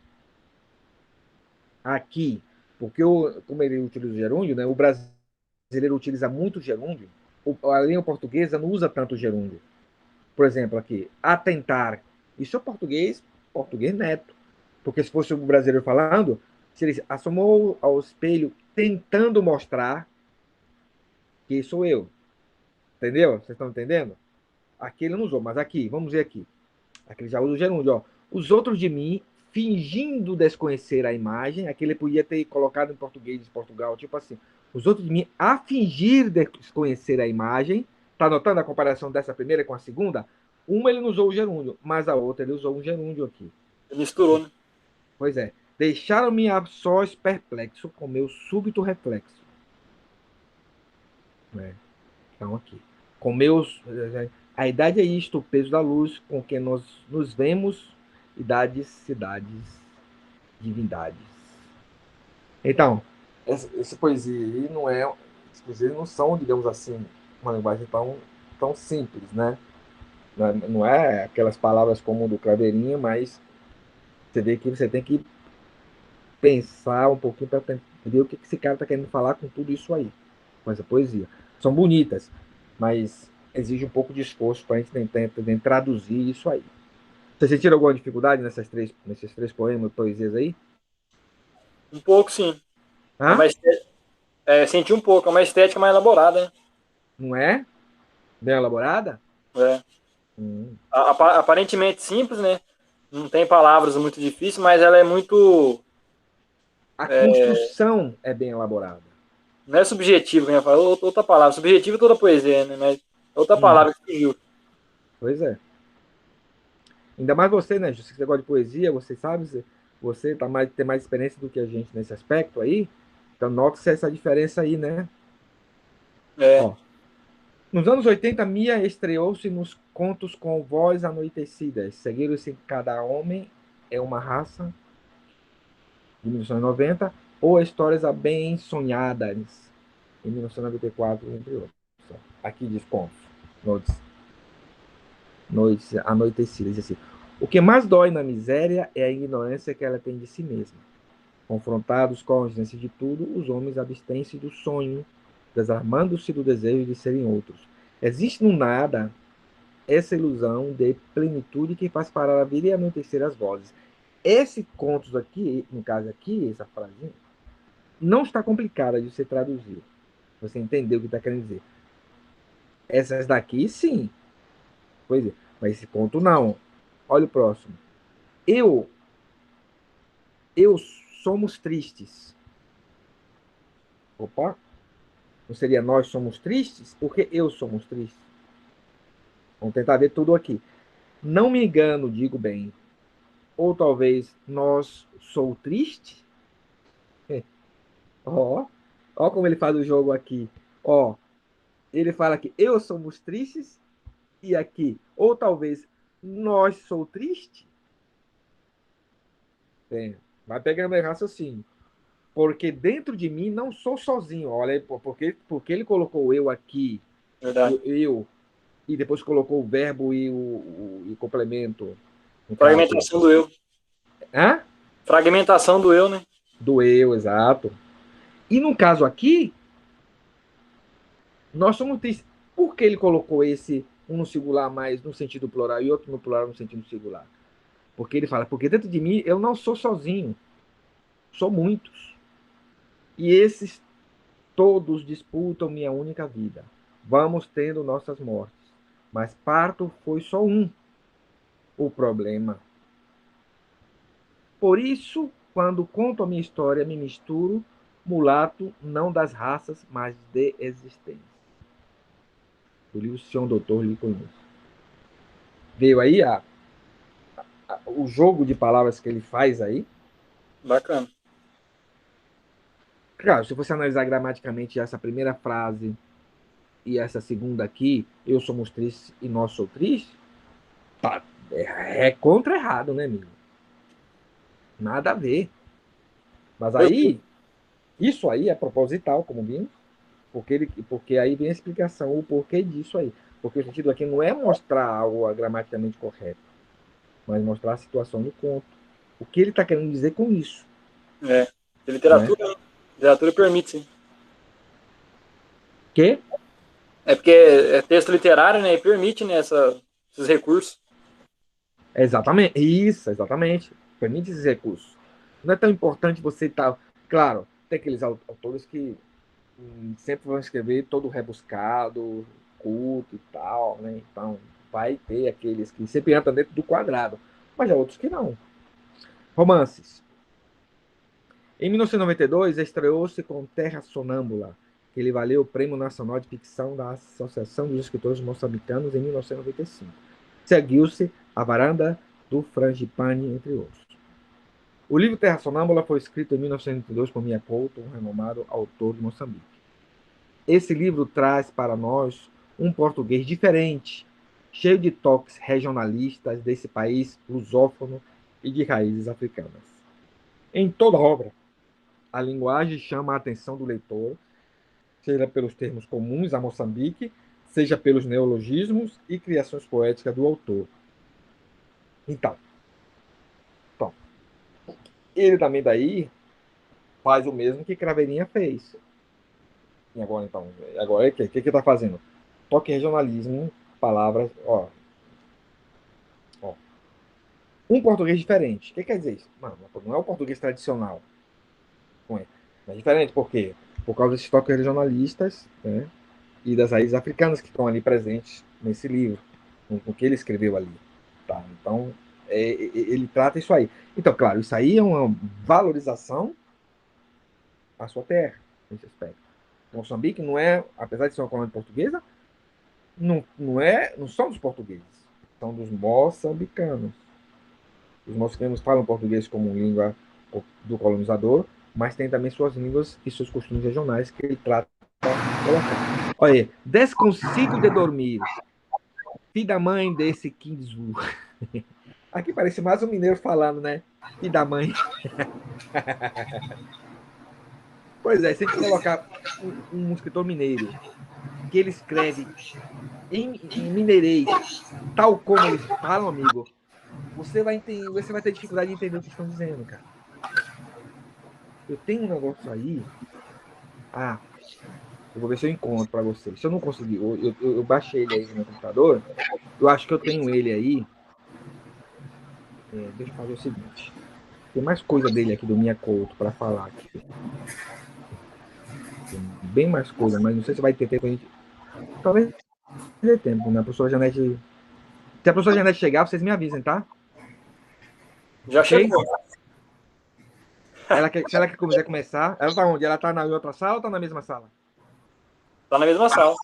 Aqui, porque como ele utiliza o gerúndio, né, o brasileiro utiliza muito o gerúndio, a língua portuguesa não usa tanto o gerúndio. Por exemplo, aqui, atentar. Isso é português, português neto. Porque se fosse o brasileiro falando, se ele assomou ao espelho tentando mostrar que sou eu. Entendeu? Vocês estão entendendo? Aqui ele não usou, mas aqui, vamos ver aqui. Aqui ele já usa o gerúndio, ó. Os outros de mim, fingindo desconhecer a imagem, aqui ele podia ter colocado em português de Portugal, tipo assim. Os outros de mim, a fingir desconhecer a imagem. Tá notando a comparação dessa primeira com a segunda? Uma ele não usou o gerúndio, mas a outra ele usou um gerúndio aqui. Misturou, né? Pois é. Deixaram-me a sós perplexo com meu súbito reflexo. Né? Então, aqui. Com meus. A idade é isto, o peso da luz com que nós nos vemos, idades, cidades, divindades. Então, essa poesia aí não é. As poesias não são, digamos assim, uma linguagem tão simples, né? Não é aquelas palavras como do Craveirinha, mas você vê que você tem que pensar um pouquinho para entender o que esse cara está querendo falar com tudo isso aí, com essa poesia. São bonitas, mas exige um pouco de esforço para a gente tentar traduzir isso aí. Você sentiu alguma dificuldade nesses três poemas, poesias aí? Um pouco, sim. É Hã? uma senti um pouco, é uma estética mais elaborada, né? Não é? Bem elaborada? É. Hum. Aparentemente simples, né? Não tem palavras muito difíceis, mas ela é muito. A construção é bem elaborada. Não é subjetivo, que eu ia falar, outra palavra. Subjetivo é toda poesia, né? Mas é outra Uhum. palavra que surgiu. Pois é. Ainda mais você, né? Se você gosta de poesia, você sabe, você tem mais experiência do que a gente nesse aspecto aí. Então, nota-se essa diferença aí, né? É. Ó, nos anos 80, Mia estreou-se nos contos com voz anoitecidas. Seguiram-se Cada Homem é uma Raça, de 1990, ou Histórias bem Sonhadas, em 1994, entre outros. Aqui diz contos, noites anoitecidas. Assim. O que mais dói na miséria é a ignorância que ela tem de si mesma. Confrontados com a ausência de tudo, os homens abstêm-se do sonho, desarmando-se do desejo de serem outros. Existe no nada essa ilusão de plenitude que faz parar a vida e anoitecer as vozes. Esse contos aqui, no caso aqui, essa frase, não está complicada de ser traduzir. Você entendeu o que está querendo dizer. Essas daqui, sim. Pois é. Mas esse conto, não. Olha o próximo. Eu, eu somos tristes. Opa, não seria nós somos tristes? Porque eu somos tristes. Vamos tentar ver tudo aqui. Não me engano, digo bem. Ou talvez nós sou triste? Ó, ó como ele faz o jogo aqui. Ó, ele fala que eu somos tristes e aqui, ou talvez nós sou triste. É, vai pegando meu raciocínio. Porque dentro de mim não sou sozinho. Olha aí, porque ele colocou o eu aqui, Verdade. o eu, e depois colocou o verbo e o complemento. No caso. Fragmentação do eu. Hã? Fragmentação do eu, né? Do eu, exato. E no caso aqui, nós somos. Por que ele colocou esse um no singular mais no sentido plural e outro no plural no sentido singular? Porque ele fala, porque dentro de mim eu não sou sozinho, sou muitos. E esses todos disputam minha única vida. Vamos tendo nossas mortes. Mas parto foi só um o problema. Por isso, quando conto a minha história, me misturo, mulato, não das raças, mas de existência. Do livro Senhor Doutor Liconis. Veio aí o jogo de palavras que ele faz aí. Bacana. Claro, se você analisar gramaticamente essa primeira frase e essa segunda aqui, eu somos tristes e nós sou triste, tá, é contra errado, né, amigo? Nada a ver. Mas aí, isso aí é proposital, como vimos, porque aí vem a explicação, o porquê disso aí. Porque o sentido aqui não é mostrar algo gramaticamente correto, mas mostrar a situação do conto. O que ele está querendo dizer com isso? É. Literatura, né? Literatura permite, sim. Que? É porque é texto literário, né? E permite, né, esses recursos. Exatamente. Isso, exatamente. Permite esses recursos. Não é tão importante você estar. Claro, tem aqueles autores que sempre vão escrever todo rebuscado, culto e tal, né? Então, vai ter aqueles que sempre entram dentro do quadrado. Mas há outros que não. Romances. Em 1992, estreou-se com Terra Sonâmbula, que lhe valeu o Prêmio Nacional de Ficção da Associação dos Escritores Moçambicanos em 1995. Seguiu-se A Varanda do Frangipane, entre outros. O livro Terra Sonâmbula foi escrito em 1992 por Mia Couto, um renomado autor de Moçambique. Esse livro traz para nós um português diferente, cheio de toques regionalistas desse país lusófono e de raízes africanas. Em toda a obra, a linguagem chama a atenção do leitor, seja pelos termos comuns a Moçambique, seja pelos neologismos e criações poéticas do autor. Então, ele também daí faz o mesmo que Craveirinha fez. E agora, então, agora o que está fazendo? Toque regionalismo, palavras, ó. Um português diferente. O que quer dizer isso? Não é o português tradicional. Não é. É diferente, por quê? Por causa desses toques regionalistas, né? E das raízes africanas que estão ali presentes nesse livro, no que ele escreveu ali. Tá? Então, ele trata isso aí. Então, claro, isso aí é uma valorização à sua terra, nesse aspecto. Moçambique não é, apesar de ser uma colônia portuguesa, não são dos portugueses, são dos moçambicanos. Os moçambicanos falam português como língua do colonizador, mas tem também suas línguas e seus costumes regionais que ele trata de colocar. Olha aí, desconsigo de dormir. Filho da mãe desse Kinzu. Aqui parece mais um mineiro falando, né? Filho da mãe. Pois é, se a gente colocar um escritor mineiro que ele escreve em mineirês, tal como eles falam, amigo, você vai ter dificuldade de entender o que estão dizendo, cara. Eu tenho um negócio aí. Eu vou ver se eu encontro para você. Se eu não conseguir, eu baixei ele aí no meu computador. Eu acho que eu tenho ele aí. Deixa eu fazer o seguinte. Tem mais coisa dele aqui do Minha Couto para falar aqui. Tem bem mais coisa, mas não sei se vai ter tempo a gente. Talvez dê tempo, né? A professora Janete. Se a professora Janete chegar, vocês me avisem, tá? Já okay? chegou. Se ela quiser começar, ela tá onde? Ela tá na outra sala ou tá na mesma sala? Tá na mesma sala.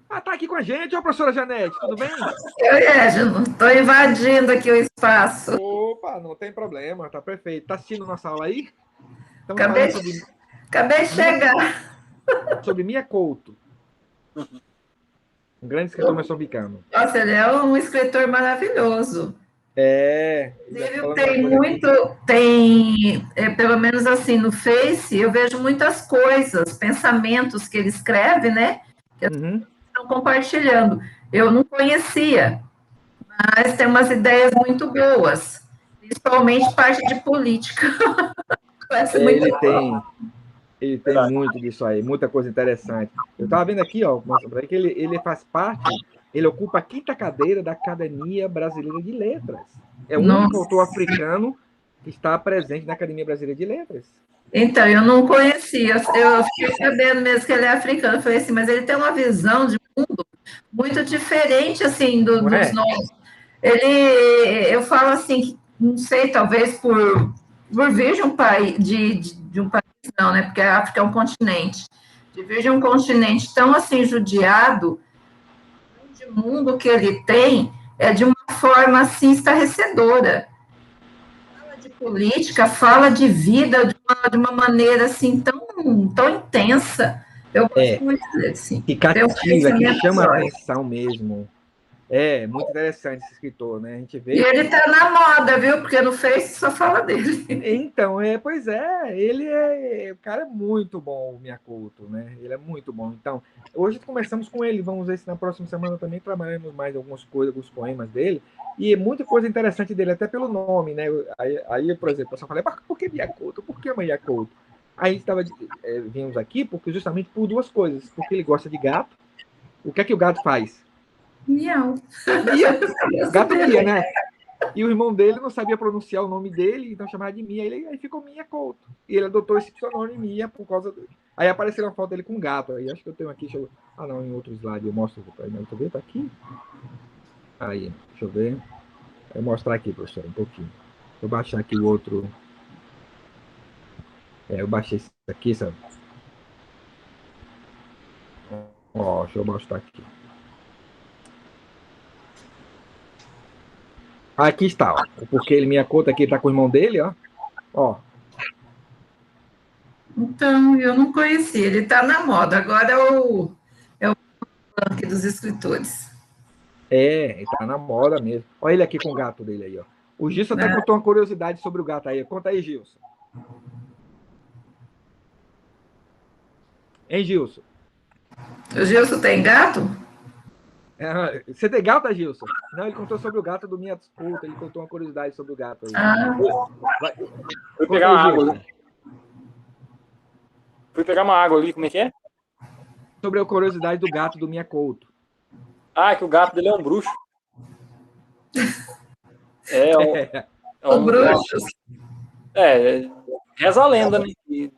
Tá aqui com a gente, ó, professora Janete, tudo bem? Estou invadindo aqui o espaço. Opa, não tem problema, tá perfeito. Tá assistindo nossa aula aí? Acabei de chegar. Sobre Mia Couto. Um grande escritor moçambicano. Nossa, ele é um escritor maravilhoso. Inclusive, tem muito, tem, pelo menos assim, no Face, eu vejo muitas coisas, pensamentos que ele escreve, né? Que as pessoas estão compartilhando. Eu não conhecia, mas tem umas ideias muito boas, principalmente parte de política. Parece muito bom. Ele tem muito disso aí, muita coisa interessante. Eu estava vendo aqui, ó, que ele faz parte, ele ocupa a 5ª cadeira da Academia Brasileira de Letras. É o único autor africano que está presente na Academia Brasileira de Letras. Então, eu não conhecia, eu fiquei sabendo mesmo que ele é africano. Eu falei assim, mas ele tem uma visão de mundo muito diferente, assim, dos nossos. Eu falo assim, que, não sei, talvez por vir de um país, de um país não, né, porque a África é um continente, de vir de um continente tão, assim, judiado, de mundo que ele tem, é de uma forma, assim, estarrecedora. Fala de política, fala de vida de uma maneira, assim, tão intensa. Eu gosto muito dele, assim. Que cativa, que chama a atenção mesmo. É, muito interessante esse escritor, né? A gente vê. E ele tá na moda, viu? Porque no Face só fala dele. Então, pois é, o cara é muito bom, o Miyakoto, né? Ele é muito bom. Então, hoje começamos com ele, vamos ver se na próxima semana também trabalhamos mais algumas coisas, alguns poemas dele, e muita coisa interessante dele, até pelo nome, né? Aí por exemplo, eu só falei, por que Miyakoto? Por que Miyakoto? Aí vimos aqui porque justamente por duas coisas, porque ele gosta de gato. O que é que o gato faz? Miau. O gato mia, né? E o irmão dele não sabia pronunciar o nome dele, então chamava de Mia. Aí ficou Miyakoto. E ele adotou esse pseudônimo Mia por causa do... Aí apareceu uma foto dele com um gato. Aí acho que eu tenho aqui. Não, em outro slide eu mostro para ele. Deixa eu ver, tá aqui. Aí, deixa eu ver. Eu vou mostrar aqui, professor, um pouquinho. Deixa eu baixar aqui o outro. Eu baixei esse aqui, sabe? Ó, deixa eu mostrar aqui. Aqui está, ó. Porque ele Miyakoto aqui está com o irmão dele, ó. Então, eu não conheci. Ele está na moda. Agora é o ranking dos escritores. Ele está na moda mesmo. Olha ele aqui com o gato dele aí, ó. O Gilson até contou uma curiosidade sobre o gato aí. Conta aí, Gilson. Hein, Gilson? O Gilson tem gato? Você tem gato, Gilson? Não, ele contou sobre o gato do Miyakoto. Ele contou uma curiosidade sobre o gato aí. Fui pegar uma água ali. Fui pegar uma água ali, como é que é? Sobre a curiosidade do gato do Miyakoto. Que o gato dele é um bruxo. Um bruxo. Reza a lenda, né? Que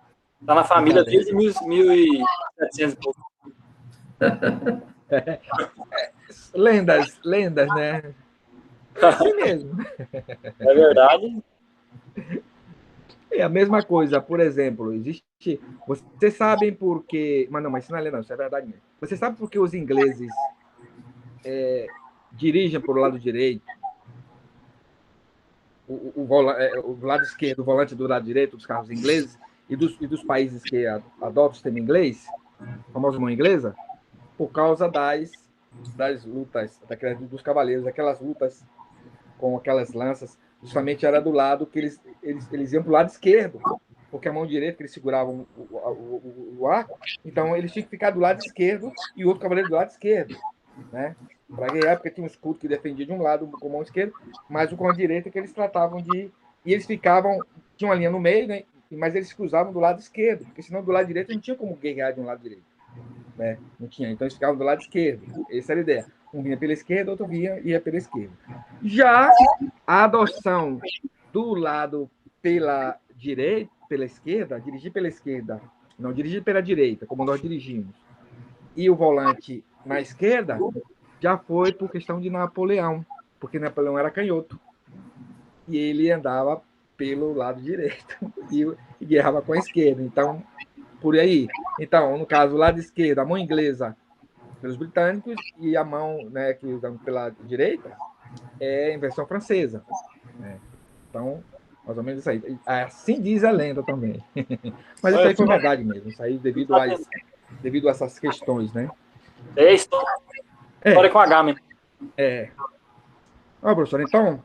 tá na família desde 1700 e pouco. Lendas, né? É assim mesmo. É verdade. É a mesma coisa, por exemplo, existe. Vocês sabem por que. Mas isso não é lenda, isso é verdade mesmo. Você sabe por que os ingleses dirigem para o lado direito? O lado esquerdo, o volante do lado direito dos carros ingleses e dos países que adotam o sistema inglês, a famosa mão inglesa, por causa das lutas dos cavaleiros, aquelas lutas com aquelas lanças, justamente era do lado que eles iam para o lado esquerdo, porque a mão direita que eles seguravam o arco, então eles tinham que ficar do lado esquerdo e o outro cavaleiro do lado esquerdo, né? Para guerrear, porque tinha um escudo que defendia de um lado com a mão esquerda, mas o com a direita que eles tratavam de... E eles tinham uma linha no meio, né? Mas eles cruzavam do lado esquerdo, porque senão do lado direito não tinha como guerrear de um lado direito. Né? Não tinha, então eles ficavam do lado esquerdo. Essa era a ideia. Um vinha pela esquerda, outro ia pela esquerda. Já a adoção do lado pela direita, pela esquerda, dirigir pela esquerda, não dirigir pela direita, como nós dirigimos, e o volante na esquerda, já foi por questão de Napoleão, porque Napoleão era canhoto. E ele andava pelo lado direito e guerrava com a esquerda. Então, por aí. Então, no caso, o lado esquerdo, a mão inglesa pelos britânicos e a mão, né, que usam pela direita é a inversão francesa. Né? Então, mais ou menos isso aí. Assim diz a lenda também. Mas isso aí foi verdade mesmo. Isso aí devido a essas questões, né? História com H, mesmo. Ó, professor, então,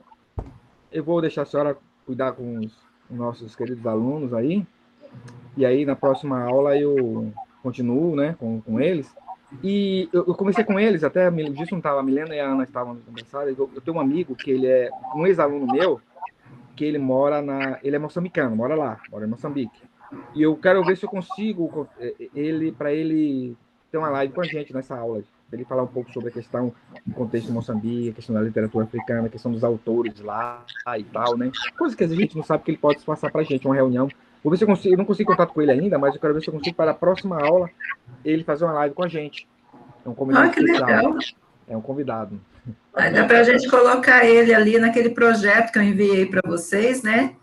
eu vou deixar a senhora cuidar com os nossos queridos alunos aí, e aí na próxima aula eu continuo, né, com eles. E eu comecei com eles, até o Gilson não estava, a Milena e a Ana estavam conversando. Eu tenho um amigo que ele é um ex-aluno meu, que ele ele é moçambicano, mora em Moçambique. E eu quero ver se eu consigo para ele ter uma live com a gente nessa aula, para ele falar um pouco sobre a questão do contexto de Moçambique, a questão da literatura africana, a questão dos autores lá e tal, né? Coisas que a gente não sabe que ele pode passar para a gente, uma reunião. Vou ver se eu consigo, eu não consigo contato com ele ainda, mas eu quero ver se eu consigo para a próxima aula ele fazer uma live com a gente. É um convidado Olha que especial. legal. É um convidado. Aí dá para a gente colocar ele ali naquele projeto que eu enviei para vocês, né?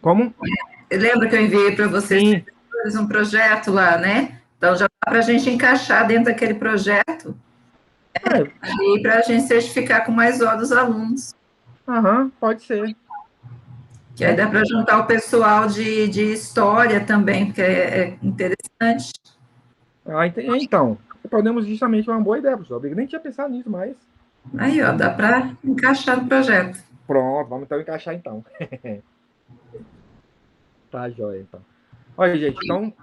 Como? Lembra que eu enviei para vocês Sim. um projeto lá, né? Então já dá para a gente encaixar dentro daquele projeto e para a gente certificar com mais ó dos alunos. Pode ser. Que aí dá para juntar o pessoal de história também, porque é interessante. Então, podemos justamente uma boa ideia, professor. Eu nem tinha pensado nisso, mas. Aí, ó, dá para encaixar no projeto. Pronto, vamos então encaixar então. Tá, joia, então. Olha, gente, então,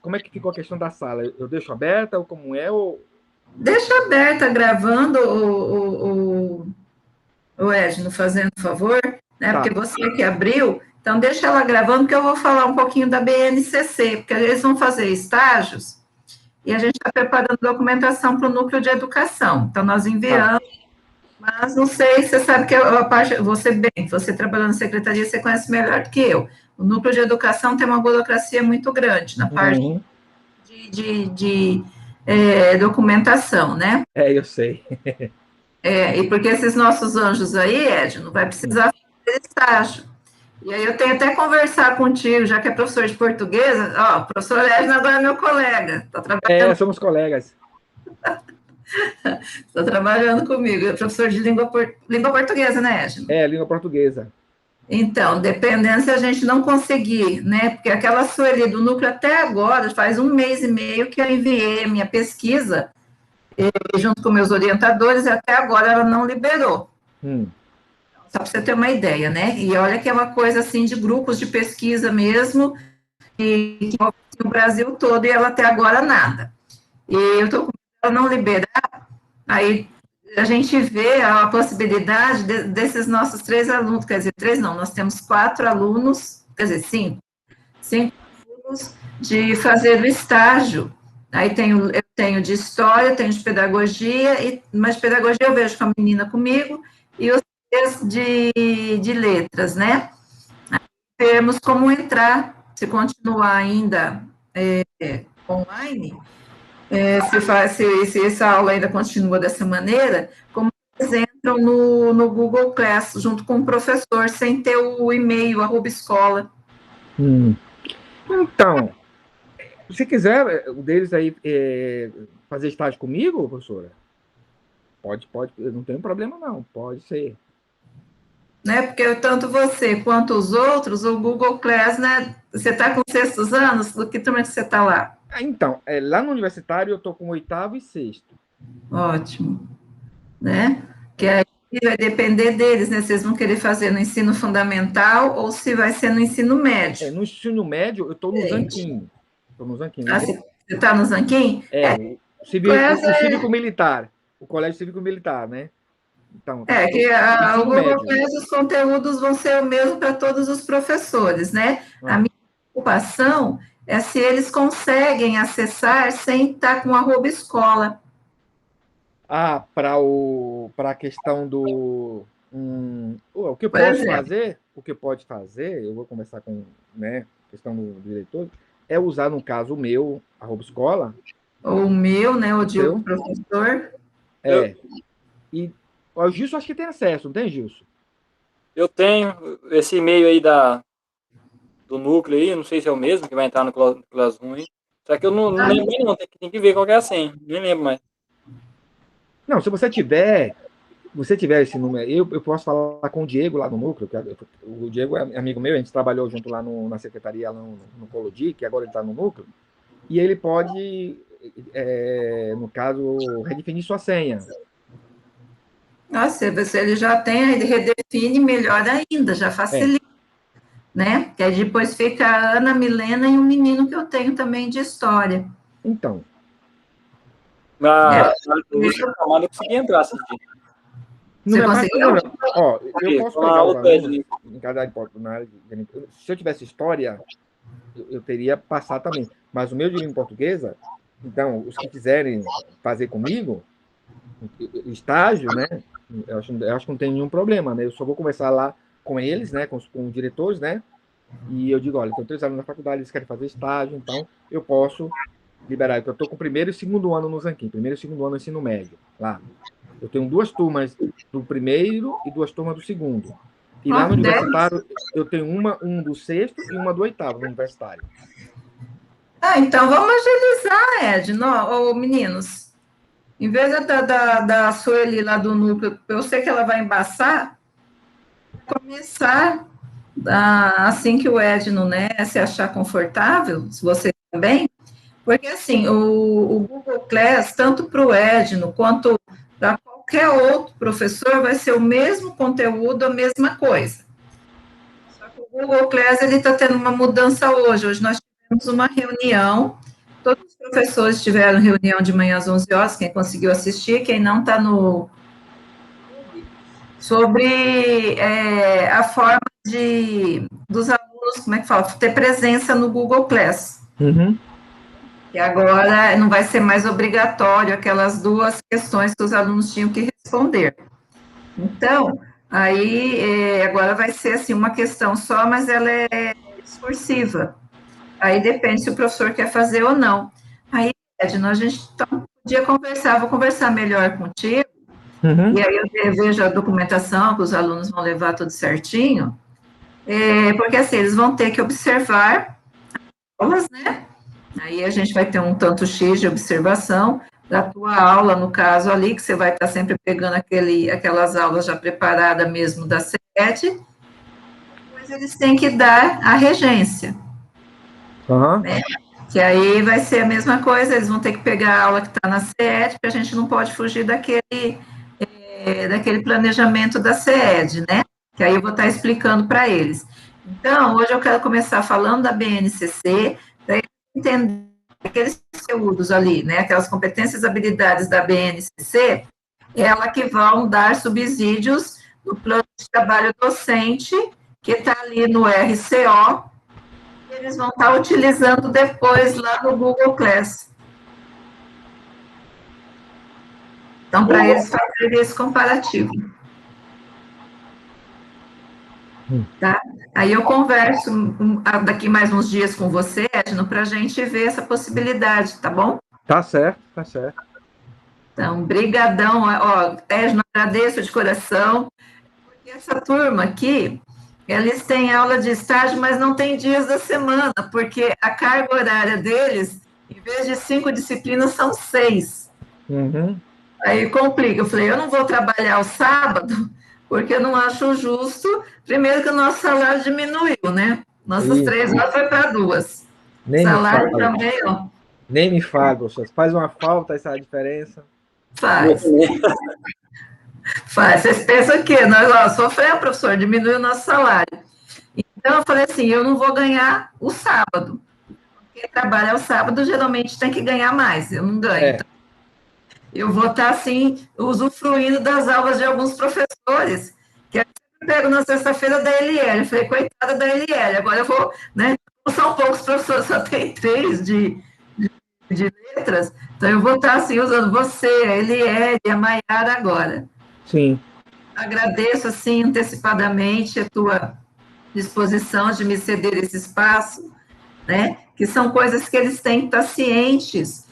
como é que ficou a questão da sala? Eu deixo aberta ou como é? Deixa aberta, gravando o Edno, fazendo favor, né? Tá. Porque você que abriu, então deixa ela gravando, que eu vou falar um pouquinho da BNCC, porque eles vão fazer estágios e a gente está preparando documentação para o núcleo de educação. Então, nós enviamos, mas não sei, você sabe que a parte, você trabalhando na secretaria, você conhece melhor do que eu. O núcleo de educação tem uma burocracia muito grande na parte de documentação, né? Eu sei. E porque esses nossos anjos aí, Edno, vai precisar fazer estágio. E aí eu tenho até conversar contigo, já que é professor de português, o professor Edno agora é meu colega. Tá trabalhando... somos colegas. Está trabalhando comigo, é professor de língua portuguesa, né, Edno? Língua portuguesa. Então, dependendo se a gente não conseguir, né, porque aquela Sueli do núcleo até agora, faz 1 mês e meio que eu enviei a minha pesquisa, junto com meus orientadores, e até agora ela não liberou. Só para você ter uma ideia, né? E olha que é uma coisa assim de grupos de pesquisa mesmo, e no Brasil todo, e ela até agora nada. E eu estou com ela não liberar, aí a gente vê a possibilidade desses nossos 3 alunos, quer dizer, 3 não, nós temos 4 alunos, quer dizer, 5 alunos, de fazer o estágio. Aí eu tenho de história, tenho de pedagogia, mas de pedagogia eu vejo com a menina comigo, e os de letras, né? Aí temos como entrar, se continuar ainda online, se essa aula ainda continua dessa maneira, como eles entram no Google Class, junto com o professor, sem ter o e-mail, @escola. Então, se quiser, o deles aí fazer estágio comigo, professora, pode, não tem problema não, pode ser. Né, porque tanto você quanto os outros, o Google Class, né, você está com 6º anos, do que turma que você está lá? Então, lá no universitário eu estou com 8º e 6º. Ótimo. Né? Que aí vai depender deles, né? Vocês vão querer fazer no ensino fundamental ou se vai ser no ensino médio. No ensino médio, eu estou no Zanquim. Estou no Zanquim. Você está no Zanquim? O cívico-militar. O colégio cívico-militar, né? Então, o Google Class, os conteúdos vão ser o mesmo para todos os professores, né? A minha preocupação é se eles conseguem acessar sem estar com @escola. Para a questão do... o que eu posso fazer, eu vou conversar com, né, a questão do diretor, é usar, no caso, o meu, @escola. O meu, né, o de outro professor. E o Gilson acho que tem acesso, não tem, Gilson? Eu tenho esse e-mail aí do núcleo aí, não sei se é o mesmo que vai entrar no Classroom aí. Só que eu não lembro não, tem que ver qual que é a senha, nem lembro mais. Não, se você tiver esse número, eu posso falar com o Diego lá no núcleo, o Diego é amigo meu, a gente trabalhou junto lá na secretaria, lá no Colodi, que agora ele está no núcleo, e ele pode, no caso, redefinir sua senha. Nossa, se ele já tem, ele redefine melhor ainda, já facilita, né? Que aí depois fica a Ana Milena e um menino que eu tenho também de história. Então, Eu consegui entrar assim. não Você é mais conseguiu? problema. Ó, eu posso pegar os alunos em cada hipótese. Se eu tivesse história, eu teria passar também. Mas o meu de língua portuguesa, então, os que quiserem fazer comigo, estágio, né? Eu acho que não tem nenhum problema, né? Eu só vou conversar lá com eles, né? Com os diretores, né? E eu digo, olha, tem 3 alunos na faculdade, eles querem fazer estágio, então eu posso liberar. Eu estou com o primeiro e segundo ano no Zanquim, primeiro e segundo ano no ensino médio, lá. Eu tenho 2 turmas do primeiro e 2 turmas do segundo. E lá no universitário, eu tenho um do sexto e uma do oitavo no universitário. Então vamos agilizar, Edna, ou meninos. Em vez da Sueli lá do núcleo, eu sei que ela vai embaçar, começar assim que o Edno, né, se achar confortável, se você também, porque assim, o Google Class, tanto para o Edno quanto para qualquer outro professor, vai ser o mesmo conteúdo, a mesma coisa. Só que o Google Class, ele está tendo uma mudança hoje. Hoje nós tivemos uma reunião, todos os professores tiveram reunião de manhã às 11 horas, quem conseguiu assistir, quem não está no sobre a forma dos alunos, como é que fala, ter presença no Google Class. Uhum. E agora não vai ser mais obrigatório aquelas 2 questões que os alunos tinham que responder. Então, aí agora vai ser assim uma questão só, mas ela é discursiva. Aí depende se o professor quer fazer ou não. Aí, Edna, a gente podia conversar, vou conversar melhor contigo, e aí eu vejo a documentação que os alunos vão levar tudo certinho, porque assim, eles vão ter que observar aulas, né? Aí a gente vai ter um tanto X de observação da tua aula, no caso ali, que você vai estar sempre pegando aquelas aulas já preparadas mesmo da SED, depois eles têm que dar a regência. Né? Que aí vai ser a mesma coisa, eles vão ter que pegar a aula que está na CED, porque a gente não pode fugir daquele planejamento da CED, né? Que aí eu vou estar explicando para eles. Então, hoje eu quero começar falando da BNCC, para eles entenderem aqueles conteúdos ali, né? Aquelas competências e habilidades da BNCC, ela que vão dar subsídios no plano de trabalho docente, que está ali no RCO, que eles vão estar utilizando depois lá no Google Class. Então, para eles fazerem esse comparativo. Tá? Aí eu converso daqui mais uns dias com você, Edno, para a gente ver essa possibilidade, tá bom? Tá certo, tá certo. Então, brigadão. Edno, agradeço de coração, porque essa turma aqui, eles têm aula de estágio, mas não tem dias da semana, porque a carga horária deles, em vez de 5 disciplinas, são 6. Uhum. Aí complica. Eu falei, eu não vou trabalhar o sábado, porque eu não acho justo. Primeiro que o nosso salário diminuiu, né? Nossas 3 horas foi para 2. Nem salário me fala. também, ó. Nem me fala, gostoso. Faz uma falta essa diferença. Faz. Faz. Vocês pensam que nós sofremos, professor, diminuiu o nosso salário. Então, eu falei assim, eu não vou ganhar o sábado. Quem trabalha o sábado, geralmente tem que ganhar mais. Eu não ganho. Então, eu vou estar, assim, usufruindo das aulas de alguns professores, que eu pego na sexta-feira da Eliel. Eu falei, coitada da Eliel, agora eu vou, né? São poucos professores, só tem 3 de letras, então eu vou estar, assim, usando você, a Eliel e a Maiara agora. Sim. Agradeço, assim, antecipadamente a tua disposição de me ceder esse espaço, né? Que são coisas que eles têm que estar cientes,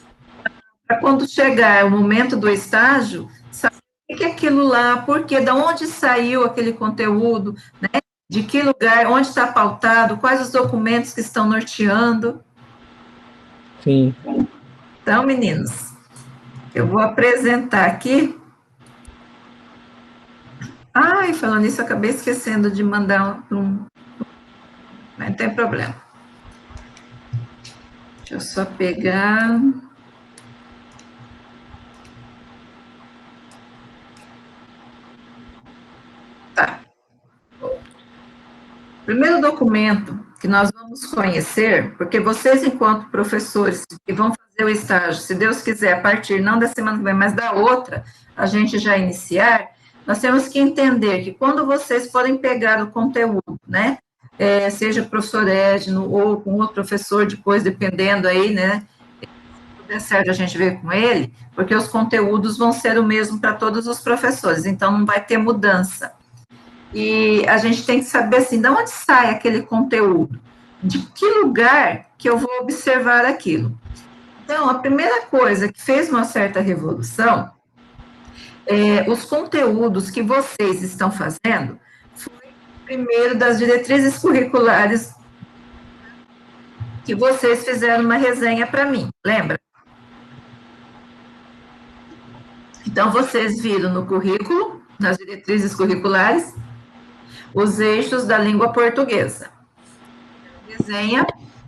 para quando chegar o momento do estágio, saber o que é aquilo lá, por quê, de onde saiu aquele conteúdo, né? De que lugar, onde está pautado, quais os documentos que estão norteando. Sim. Então, meninos, eu vou apresentar aqui. Ai, falando isso, acabei esquecendo de mandar mas não tem problema. Deixa eu só pegar. Tá. O primeiro documento que nós vamos conhecer, porque vocês, enquanto professores que vão fazer o estágio, se Deus quiser, a partir não da semana que vem, mas da outra, a gente já iniciar, nós temos que entender que quando vocês forem pegar o conteúdo, né, seja o professor Edno ou com outro professor depois, dependendo aí, né, se der certo a gente vê com ele, porque os conteúdos vão ser o mesmo para todos os professores, então não vai ter mudança. E a gente tem que saber, assim, de onde sai aquele conteúdo, de que lugar que eu vou observar aquilo. Então, a primeira coisa que fez uma certa revolução, os conteúdos que vocês estão fazendo, foi primeiro das diretrizes curriculares que vocês fizeram uma resenha para mim, lembra? Então, vocês viram no currículo, nas diretrizes curriculares, os eixos da língua portuguesa. Desenha,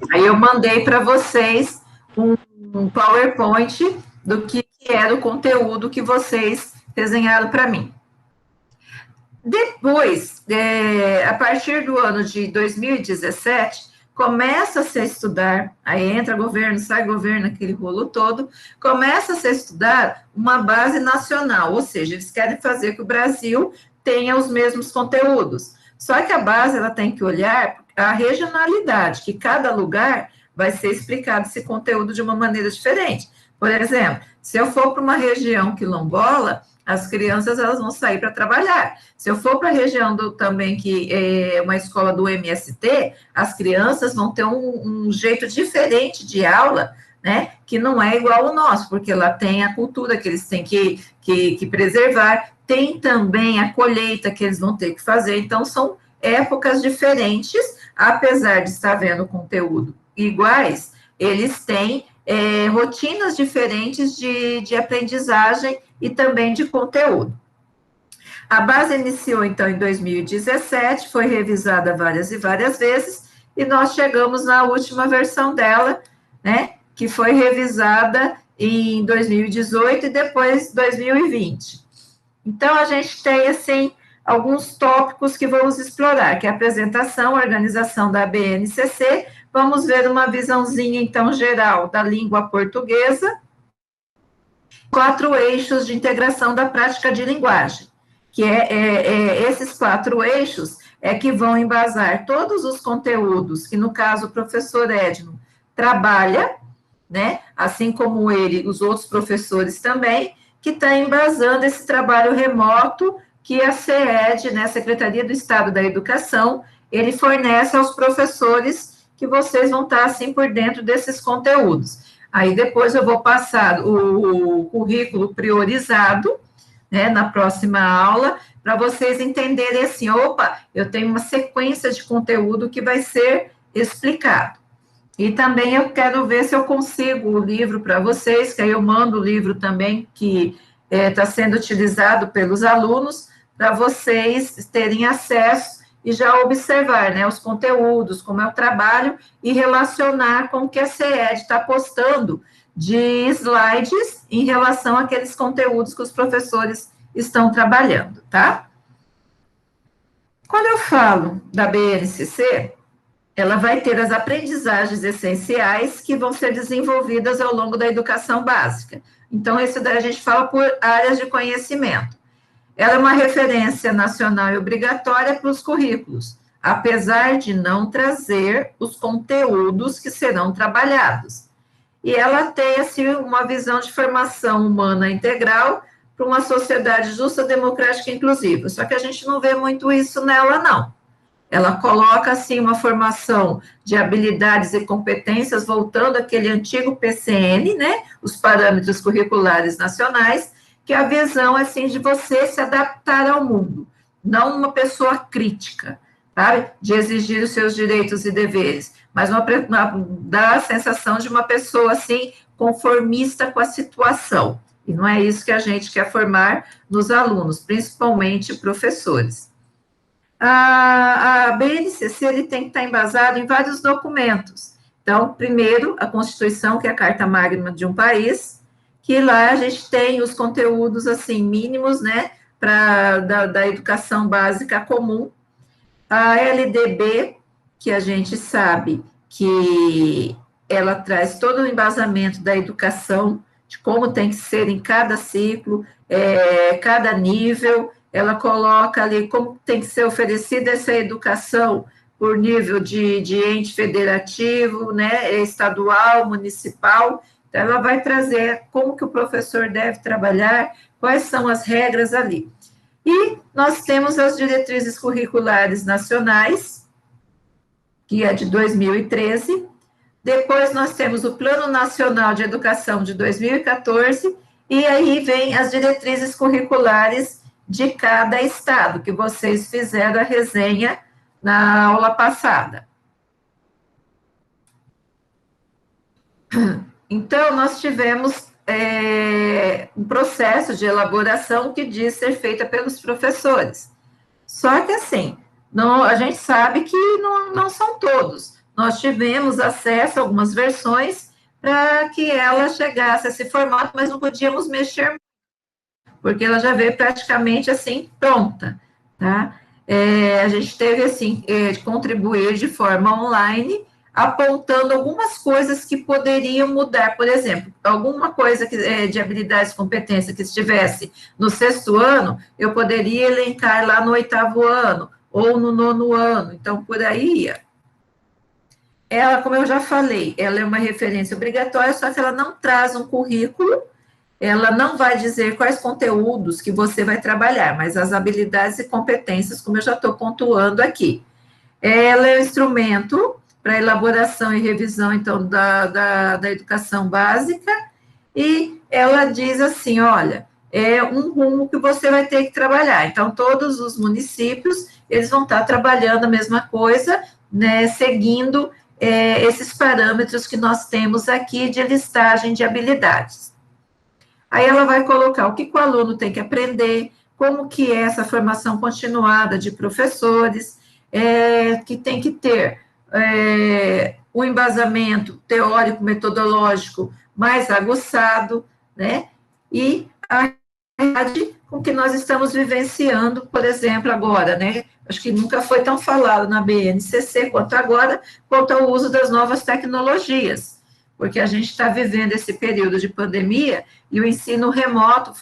aí eu mandei para vocês um PowerPoint do que era o conteúdo que vocês desenharam para mim. Depois, a partir do ano de 2017, começa-se a estudar, aí entra governo, sai governo, aquele rolo todo, começa-se a estudar uma base nacional, ou seja, eles querem fazer que o Brasil tenha os mesmos conteúdos. Só que a base, ela tem que olhar a regionalidade, que cada lugar vai ser explicado esse conteúdo de uma maneira diferente. Por exemplo, se eu for para uma região quilombola, as crianças elas vão sair para trabalhar. Se eu for para a região também que é uma escola do MST, as crianças vão ter um jeito diferente de aula, né, que não é igual ao nosso, porque lá tem a cultura que eles têm que preservar, tem também a colheita que eles vão ter que fazer, então são épocas diferentes, apesar de estar vendo conteúdo iguais, eles têm rotinas diferentes de aprendizagem e também de conteúdo. A base iniciou, então, em 2017, foi revisada várias e várias vezes, e nós chegamos na última versão dela, né, que foi revisada em 2018 e depois 2020. Então, a gente tem, assim, alguns tópicos que vamos explorar, que é a apresentação, a organização da BNCC, vamos ver uma visãozinha, então, geral da língua portuguesa, 4 eixos de integração da prática de linguagem, que esses 4 eixos que vão embasar todos os conteúdos que, no caso, o professor Edno trabalha, né, assim como ele, os outros professores também, que está embasando esse trabalho remoto que a CED, né, Secretaria do Estado da Educação, ele fornece aos professores que vocês vão estar, assim, por dentro desses conteúdos. Aí, depois eu vou passar o currículo priorizado, né, na próxima aula, para vocês entenderem assim, opa, eu tenho uma sequência de conteúdo que vai ser explicado. E também eu quero ver se eu consigo o livro para vocês, que aí eu mando o livro também que está sendo utilizado pelos alunos, para vocês terem acesso e já observar, né, os conteúdos, como é o trabalho, e relacionar com o que a CED está postando de slides em relação àqueles conteúdos que os professores estão trabalhando, tá? Quando eu falo da BNCC, ela vai ter as aprendizagens essenciais que vão ser desenvolvidas ao longo da educação básica. Então, isso daí a gente fala por áreas de conhecimento. Ela é uma referência nacional e obrigatória para os currículos, apesar de não trazer os conteúdos que serão trabalhados. E ela tem, assim, uma visão de formação humana integral para uma sociedade justa, democrática e inclusiva. Só que a gente não vê muito isso nela, não. Ela coloca, assim, uma formação de habilidades e competências, voltando àquele antigo PCN, né, os parâmetros curriculares nacionais, que a visão, assim, de você se adaptar ao mundo, não uma pessoa crítica, sabe, de exigir os seus direitos e deveres, mas dá a sensação de uma pessoa, assim, conformista com a situação, e não é isso que a gente quer formar nos alunos, principalmente professores. A BNCC ele tem que estar embasado em vários documentos. Então, primeiro, a Constituição, que é a Carta Magna de um país, que lá a gente tem os conteúdos, assim, mínimos, né, da educação básica comum. A LDB, que a gente sabe que ela traz todo o embasamento da educação, de como tem que ser em cada ciclo, cada nível, ela coloca ali como tem que ser oferecida essa educação por nível de ente federativo, né, estadual, municipal. Então, ela vai trazer como que o professor deve trabalhar, quais são as regras ali. E nós temos as diretrizes curriculares nacionais, que é de 2013. Depois nós temos o Plano Nacional de Educação de 2014, e aí vem as diretrizes curriculares de cada estado, que vocês fizeram a resenha na aula passada. Então, nós tivemos um processo de elaboração que diz ser feita pelos professores. Só que, assim, a gente sabe que não são todos. Nós tivemos acesso a algumas versões para que ela chegasse a esse formato, mas não podíamos mexer, porque ela já veio praticamente, assim, pronta, tá? A gente teve, assim, de contribuir de forma online, apontando algumas coisas que poderiam mudar. Por exemplo, alguma coisa de habilidades e competência que estivesse no 6º ano, eu poderia elencar lá no 8º ano, ou no 9º ano, então por aí ia. Ela, como eu já falei, ela é uma referência obrigatória, só que ela não traz um currículo, ela não vai dizer quais conteúdos que você vai trabalhar, mas as habilidades e competências, como eu já estou pontuando aqui. Ela é um instrumento para elaboração e revisão, então, da educação básica, e ela diz assim, olha, é um rumo que você vai ter que trabalhar. Então, todos os municípios, eles vão estar trabalhando a mesma coisa, né, seguindo esses parâmetros que nós temos aqui de listagem de habilidades. Aí ela vai colocar o que o aluno tem que aprender, como que é essa formação continuada de professores, que tem que ter um embasamento teórico, metodológico mais aguçado, né? E a realidade com que nós estamos vivenciando, por exemplo, agora, né? Acho que nunca foi tão falado na BNCC quanto agora, quanto ao uso das novas tecnologias, porque a gente está vivendo esse período de pandemia e o ensino remoto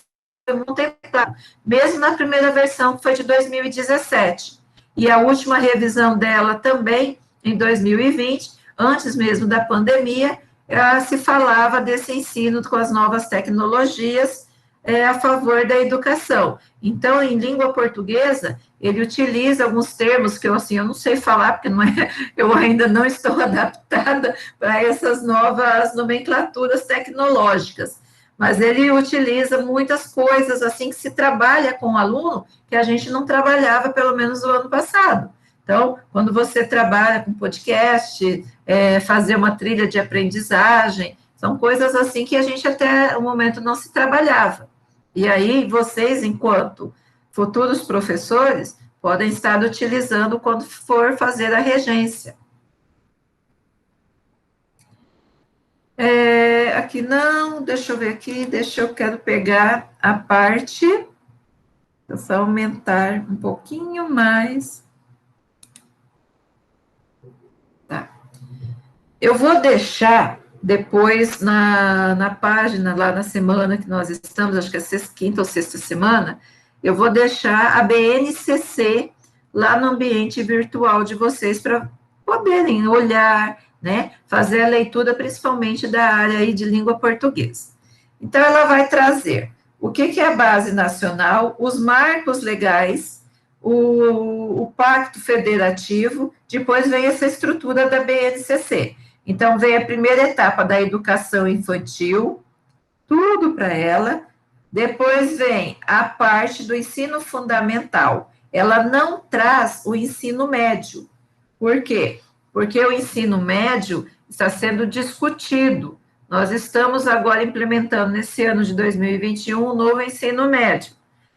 foi contemplado, mesmo na primeira versão, que foi de 2017, e a última revisão dela também, em 2020, antes mesmo da pandemia, se falava desse ensino com as novas tecnologias a favor da educação. Então, em língua portuguesa, ele utiliza alguns termos que eu não sei falar, porque eu ainda não estou adaptada para essas novas nomenclaturas tecnológicas, mas ele utiliza muitas coisas assim que se trabalha com o aluno que a gente não trabalhava, pelo menos no ano passado. Então, quando você trabalha com podcast, fazer uma trilha de aprendizagem, são coisas assim que a gente até o momento não se trabalhava. E aí, vocês, enquanto futuros professores, podem estar utilizando quando for fazer a regência. Aqui não, deixa eu ver aqui, eu quero pegar a parte, vou só aumentar um pouquinho mais. Tá. Eu vou deixar depois na página, lá na semana que nós estamos, acho que é quinta ou sexta semana, eu vou deixar a BNCC lá no ambiente virtual de vocês para poderem olhar, né, fazer a leitura principalmente da área aí de língua portuguesa. Então, ela vai trazer o que é a base nacional, os marcos legais, o pacto federativo, depois vem essa estrutura da BNCC. Então, vem a primeira etapa da educação infantil, tudo para ela. Depois vem a parte do ensino fundamental. Ela não traz o ensino médio. Por quê? Porque o ensino médio está sendo discutido. Nós estamos agora implementando, nesse ano de 2021, um novo ensino médio.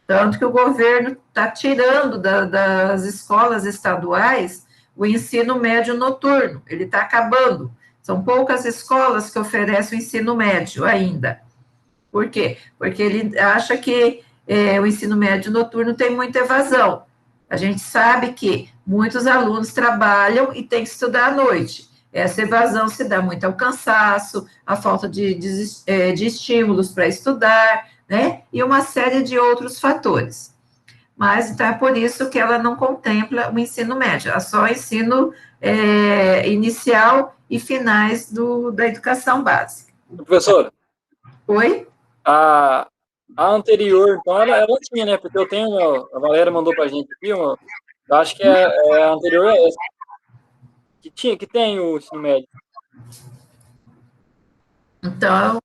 Tanto que o governo está tirando das escolas estaduais o ensino médio noturno, ele está acabando. São poucas escolas que oferecem o ensino médio ainda. Por quê? Porque ele acha que o ensino médio noturno tem muita evasão. A gente sabe que muitos alunos trabalham e têm que estudar à noite. Essa evasão se dá muito ao cansaço, à falta de estímulos para estudar, né? E uma série de outros fatores. Mas, então, é por isso que ela não contempla o ensino médio, é só o ensino inicial e finais da educação básica. Professora? Oi? A anterior, então, ela tinha, né? Porque eu tenho, a Valéria mandou pra gente aqui, eu acho que a anterior é essa. Que tem o ensino médio. Então,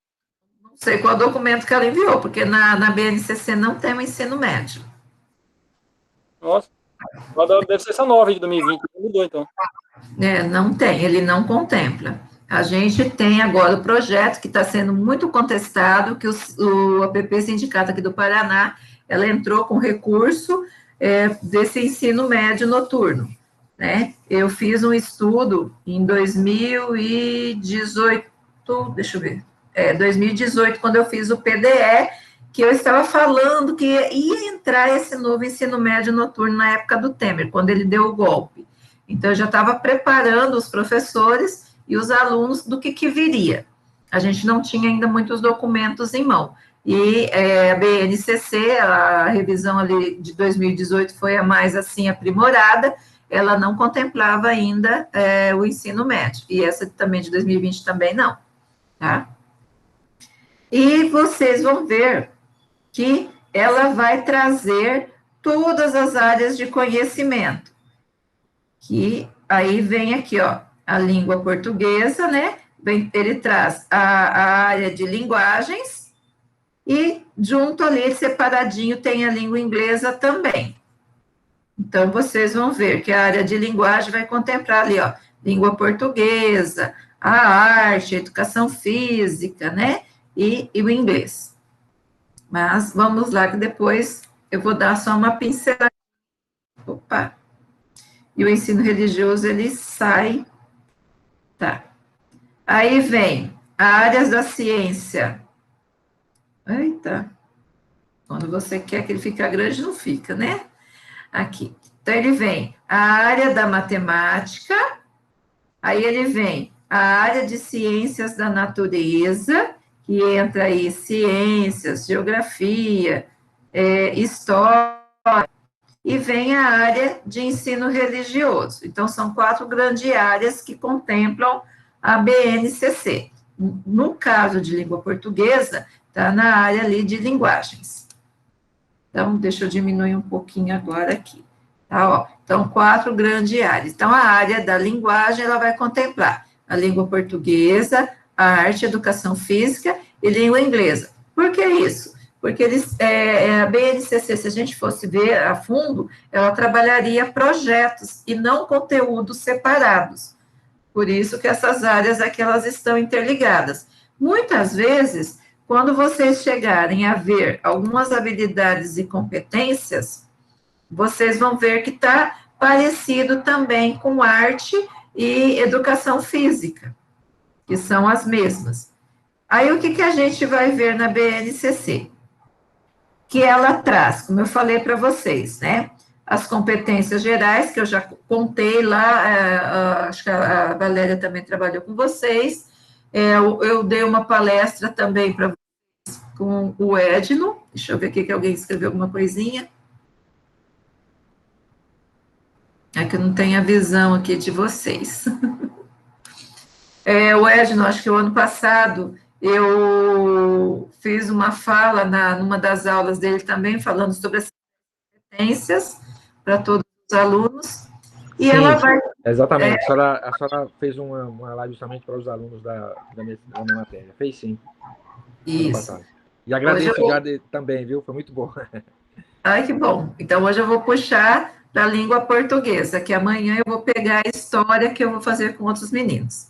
não sei qual documento que ela enviou, porque na BNCC não tem o ensino médio. Nossa, deve ser essa nova de 2020, mudou, então. Não tem, ele não contempla. A gente tem agora o projeto que está sendo muito contestado, que o APP Sindicato aqui do Paraná, ela entrou com recurso desse ensino médio noturno, né? Eu fiz um estudo em 2018, deixa eu ver, 2018, quando eu fiz o PDE, que eu estava falando que ia entrar esse novo ensino médio noturno na época do Temer, quando ele deu o golpe. Então, eu já estava preparando os professores e os alunos do que viria. A gente não tinha ainda muitos documentos em mão. E a BNCC, a revisão ali de 2018 foi a mais, assim, aprimorada, ela não contemplava ainda o ensino médio. E essa também de 2020 também não, tá? E vocês vão ver que ela vai trazer todas as áreas de conhecimento. Que aí vem aqui, ó, a língua portuguesa, né? Ele traz a área de linguagens e junto ali, separadinho, tem a língua inglesa também. Então, vocês vão ver que a área de linguagem vai contemplar ali, ó, língua portuguesa, a arte, a educação física, né? E o inglês. Mas vamos lá, que depois eu vou dar só uma pincelada. Opa! E o ensino religioso, ele sai, tá. Aí vem áreas da ciência. Eita, quando você quer que ele fique grande, não fica, né? Aqui. Então, ele vem a área da matemática, aí ele vem a área de ciências da natureza, que entra aí ciências, geografia, história, e vem a área de ensino religioso. Então, são 4 grandes áreas que contemplam a BNCC. No caso de língua portuguesa, está na área ali de linguagens. Então, deixa eu diminuir um pouquinho agora aqui. Tá, ó. Então, 4 grandes áreas. Então, a área da linguagem, ela vai contemplar a língua portuguesa, a arte, a educação física e língua inglesa. Por que isso? Porque a BNCC, se a gente fosse ver a fundo, ela trabalharia projetos e não conteúdos separados. Por isso que essas áreas aqui, elas estão interligadas. Muitas vezes, quando vocês chegarem a ver algumas habilidades e competências, vocês vão ver que está parecido também com arte e educação física, que são as mesmas. Aí, o que a gente vai ver na BNCC? Que ela traz, como eu falei para vocês, né? As competências gerais, que eu já contei lá, acho que a Valéria também trabalhou com vocês. Eu dei uma palestra também para vocês com o Edno. Deixa eu ver aqui que alguém escreveu alguma coisinha. É que eu não tenho a visão aqui de vocês. O Edno, acho que o ano passado eu fiz uma fala numa das aulas dele também, falando sobre as competências para todos os alunos. E sim, ela vai... Exatamente, a senhora fez uma live justamente para os alunos da minha matéria. Fez sim. Isso. E agradeço também, viu? Foi muito bom. Ai, que bom. Então, hoje eu vou puxar para a língua portuguesa, que amanhã eu vou pegar a história que eu vou fazer com outros meninos.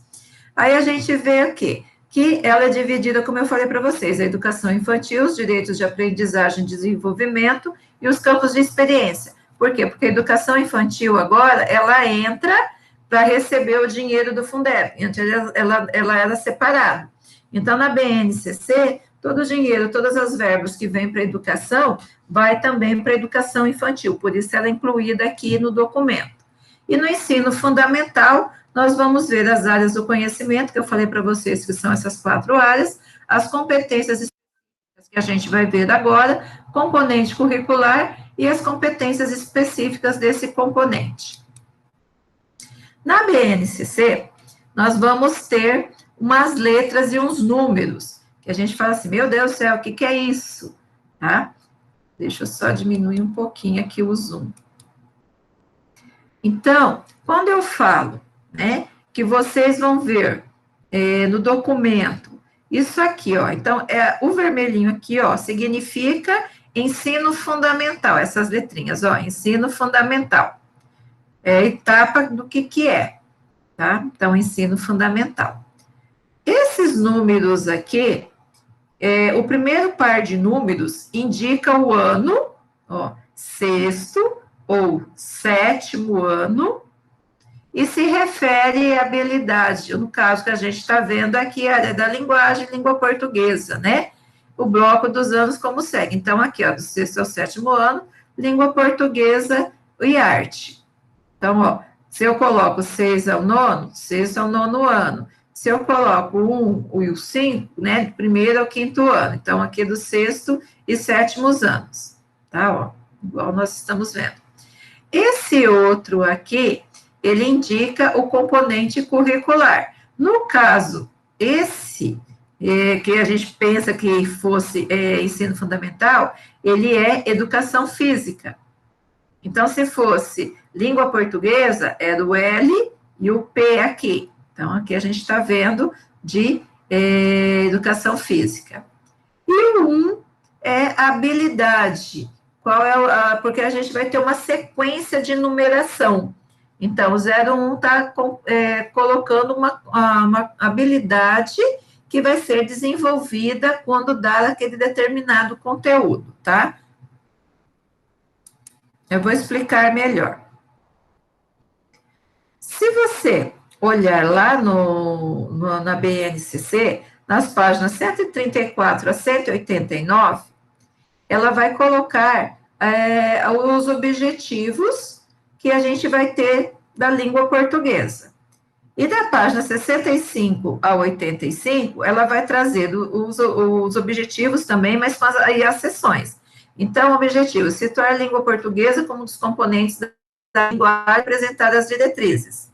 Aí a gente vê aqui que ela é dividida, como eu falei para vocês, a educação infantil, os direitos de aprendizagem e desenvolvimento e os campos de experiência. Por quê? Porque a educação infantil agora, ela entra para receber o dinheiro do Fundeb. Antes ela era separada. Então, na BNCC, todo o dinheiro, todas as verbas que vêm para a educação vai também para a educação infantil, por isso ela é incluída aqui no documento. E no ensino fundamental, nós vamos ver as áreas do conhecimento, que eu falei para vocês que são essas 4 áreas, as competências que a gente vai ver agora, componente curricular e as competências específicas desse componente. Na BNCC, nós vamos ter umas letras e uns números, que a gente fala assim, meu Deus do céu, o que que é isso? Tá? Deixa eu só diminuir um pouquinho aqui o zoom. Então, quando eu falo, né, que vocês vão ver no documento, isso aqui, ó, então, o vermelhinho aqui, ó, significa ensino fundamental, essas letrinhas, ó, ensino fundamental. É a etapa do que é, tá? Então, ensino fundamental. Esses números aqui, o primeiro par de números indica o ano, ó, 6º ou 7º ano, e se refere à habilidade, no caso que a gente está vendo aqui, a área da linguagem, língua portuguesa, né? O bloco dos anos como segue. Então, aqui, ó, do 6º ao 7º ano, língua portuguesa e arte. Então, ó, se eu coloco 6 ao 9º, 6 ao 9º ano. Se eu coloco o 1 e o 5, né, do 1º ao 5º ano. Então, aqui do 6º e 7º anos. Tá, ó, igual nós estamos vendo. Esse outro aqui, ele indica o componente curricular. No caso, esse, que a gente pensa que fosse ensino fundamental, ele é educação física. Então, se fosse língua portuguesa, era o L e o P aqui. Então, aqui a gente está vendo de educação física. E o 1 é habilidade. Qual é porque a gente vai ter uma sequência de numeração. Então, o 01 está colocando uma habilidade que vai ser desenvolvida quando dar aquele determinado conteúdo, tá? Eu vou explicar melhor. Se você olhar lá na BNCC, nas páginas 134 a 189, ela vai colocar os objetivos que a gente vai ter da língua portuguesa. E da página 65 a 85, ela vai trazer os objetivos também, mas com as seções. Então, o objetivo, situar a língua portuguesa como um dos componentes da linguagem, apresentar as diretrizes.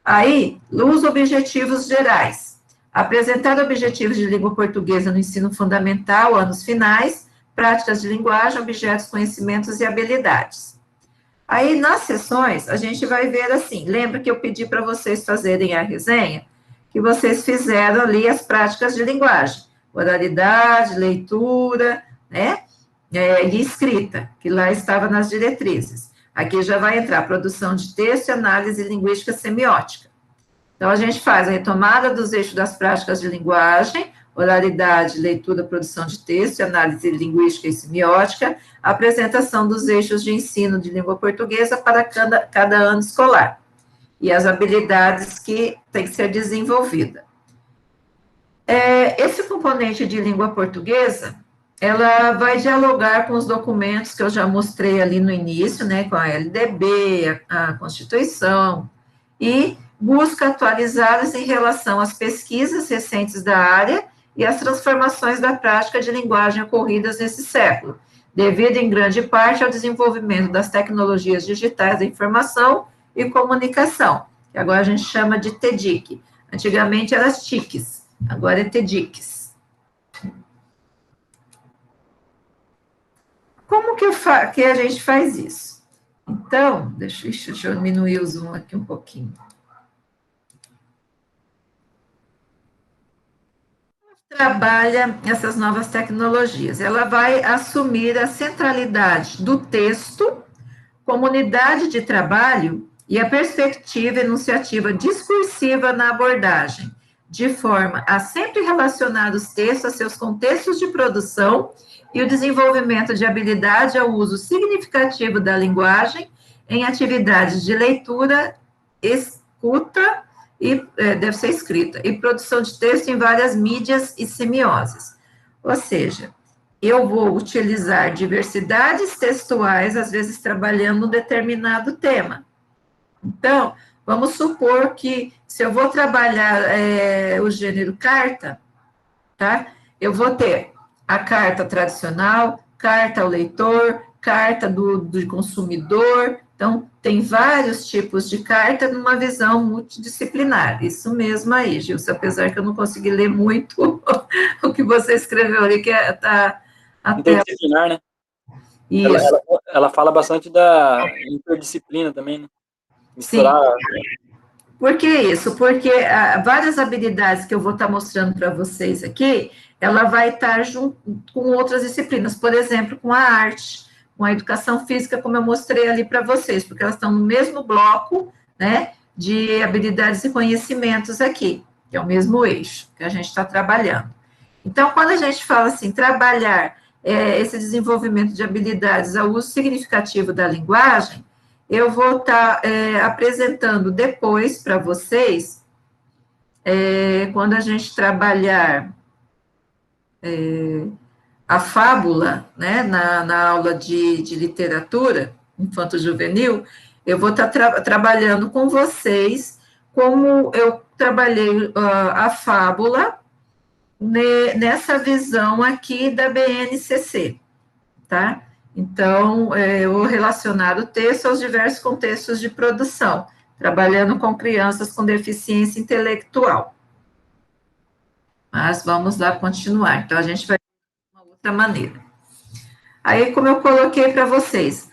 Aí, os objetivos gerais. Apresentar objetivos de língua portuguesa no ensino fundamental, anos finais, práticas de linguagem, objetos, conhecimentos e habilidades. Aí, nas sessões, a gente vai ver assim, lembra que eu pedi para vocês fazerem a resenha? Que vocês fizeram ali as práticas de linguagem, oralidade, leitura, né? E escrita, que lá estava nas diretrizes. Aqui já vai entrar produção de texto e análise linguística semiótica. Então, a gente faz a retomada dos eixos das práticas de linguagem, oralidade, leitura, produção de texto, análise linguística e semiótica, apresentação dos eixos de ensino de língua portuguesa para cada ano escolar, e as habilidades que tem que ser desenvolvida. Esse componente de língua portuguesa, ela vai dialogar com os documentos que eu já mostrei ali no início, né, com a LDB, a Constituição, e busca atualizá-las em relação às pesquisas recentes da área e às transformações da prática de linguagem ocorridas nesse século, devido em grande parte ao desenvolvimento das tecnologias digitais da informação e comunicação, que agora a gente chama de TEDIC. Antigamente eram as TICs, agora é TEDICs. Como que a gente faz isso? Então, deixa eu diminuir o zoom aqui um pouquinho. Trabalha essas novas tecnologias. Ela vai assumir a centralidade do texto, comunidade de trabalho e a perspectiva enunciativa discursiva na abordagem, de forma a sempre relacionar os textos a seus contextos de produção e o desenvolvimento de habilidade ao uso significativo da linguagem em atividades de leitura, escuta, e deve ser escrita, e produção de texto em várias mídias e semioses. Ou seja, eu vou utilizar diversidades textuais, às vezes trabalhando um determinado tema. Então, vamos supor que, se eu vou trabalhar o gênero carta, tá? Eu vou ter a carta tradicional, carta ao leitor, carta do consumidor. Então, tem vários tipos de carta numa visão multidisciplinar. Isso mesmo aí, Gilson, apesar que eu não consegui ler muito o que você escreveu ali, que está até... Interdisciplinar, né? Isso. Ela fala bastante da interdisciplina também, né? Misturar... Sim. Por que isso? Porque várias habilidades que eu vou estar mostrando para vocês aqui, ela vai estar junto com outras disciplinas, por exemplo, com a arte, com a educação física, como eu mostrei ali para vocês, porque elas estão no mesmo bloco, né, de habilidades e conhecimentos aqui, que é o mesmo eixo que a gente está trabalhando. Então, quando a gente fala assim, trabalhar esse desenvolvimento de habilidades ao uso significativo da linguagem, eu vou estar apresentando depois para vocês, quando a gente trabalhar a fábula, né, na aula de literatura infanto-juvenil, eu vou estar trabalhando com vocês como eu trabalhei a fábula nessa visão aqui da BNCC, tá? Então, eu vou relacionar o texto aos diversos contextos de produção, trabalhando com crianças com deficiência intelectual. Mas vamos lá continuar. Então, a gente vai de uma outra maneira. Aí, como eu coloquei para vocês,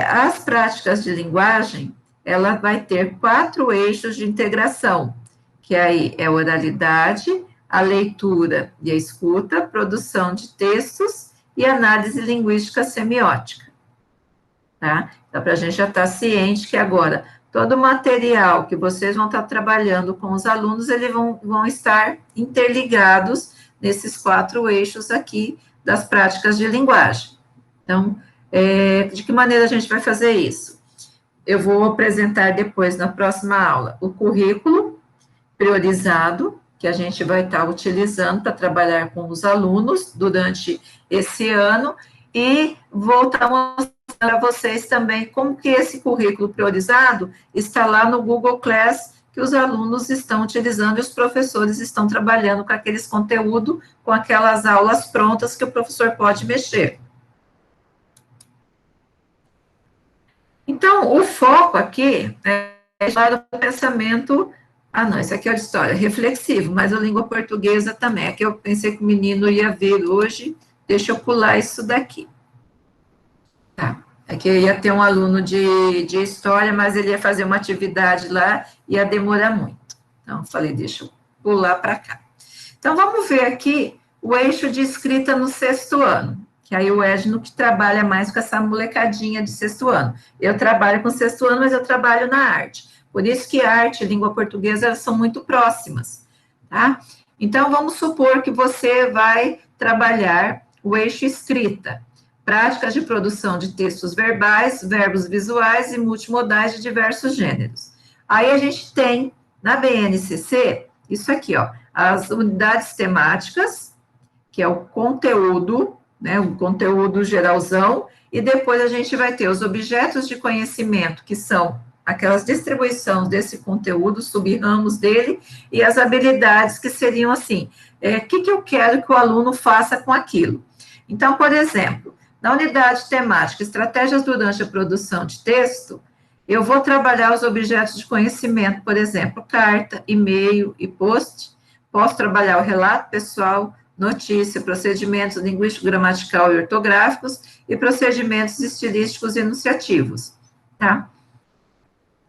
as práticas de linguagem, ela vai ter 4 eixos de integração, que aí é a oralidade, a leitura e a escuta, produção de textos e análise linguística semiótica, tá? Então, para a gente já estar ciente que agora, todo o material que vocês vão estar trabalhando com os alunos, eles vão estar interligados nesses 4 eixos aqui das práticas de linguagem. Então, de que maneira a gente vai fazer isso? Eu vou apresentar depois, na próxima aula, o currículo priorizado, que a gente vai estar utilizando para trabalhar com os alunos durante esse ano, e vou estar mostrando para vocês também como que esse currículo priorizado está lá no Google Class, que os alunos estão utilizando e os professores estão trabalhando com aqueles conteúdos, com aquelas aulas prontas que o professor pode mexer. Então, o foco aqui é para o pensamento... Ah, não, isso aqui é de história, reflexivo, mas a língua portuguesa também. É que eu pensei que o menino ia ver hoje, deixa eu pular isso daqui. Tá, é que eu ia ter um aluno de história, mas ele ia fazer uma atividade lá, ia demorar muito. Então, falei, deixa eu pular para cá. Então, vamos ver aqui o eixo de escrita no 6º ano, que aí o Edno que trabalha mais com essa molecadinha de 6º ano. Eu trabalho com 6º ano, mas eu trabalho na arte. Por isso que arte e língua portuguesa, elas são muito próximas, tá? Então, vamos supor que você vai trabalhar o eixo escrita, práticas de produção de textos verbais, verbos visuais e multimodais de diversos gêneros. Aí a gente tem, na BNCC, isso aqui, ó, as unidades temáticas, que é o conteúdo, né, o conteúdo geralzão, e depois a gente vai ter os objetos de conhecimento, que são aquelas distribuições desse conteúdo, sub-ramos dele, e as habilidades que seriam assim, o que eu quero que o aluno faça com aquilo. Então, por exemplo, na unidade temática, estratégias durante a produção de texto, eu vou trabalhar os objetos de conhecimento, por exemplo, carta, e-mail e post, posso trabalhar o relato pessoal, notícia, procedimentos linguístico, gramatical e ortográficos, e procedimentos estilísticos e enunciativos, tá?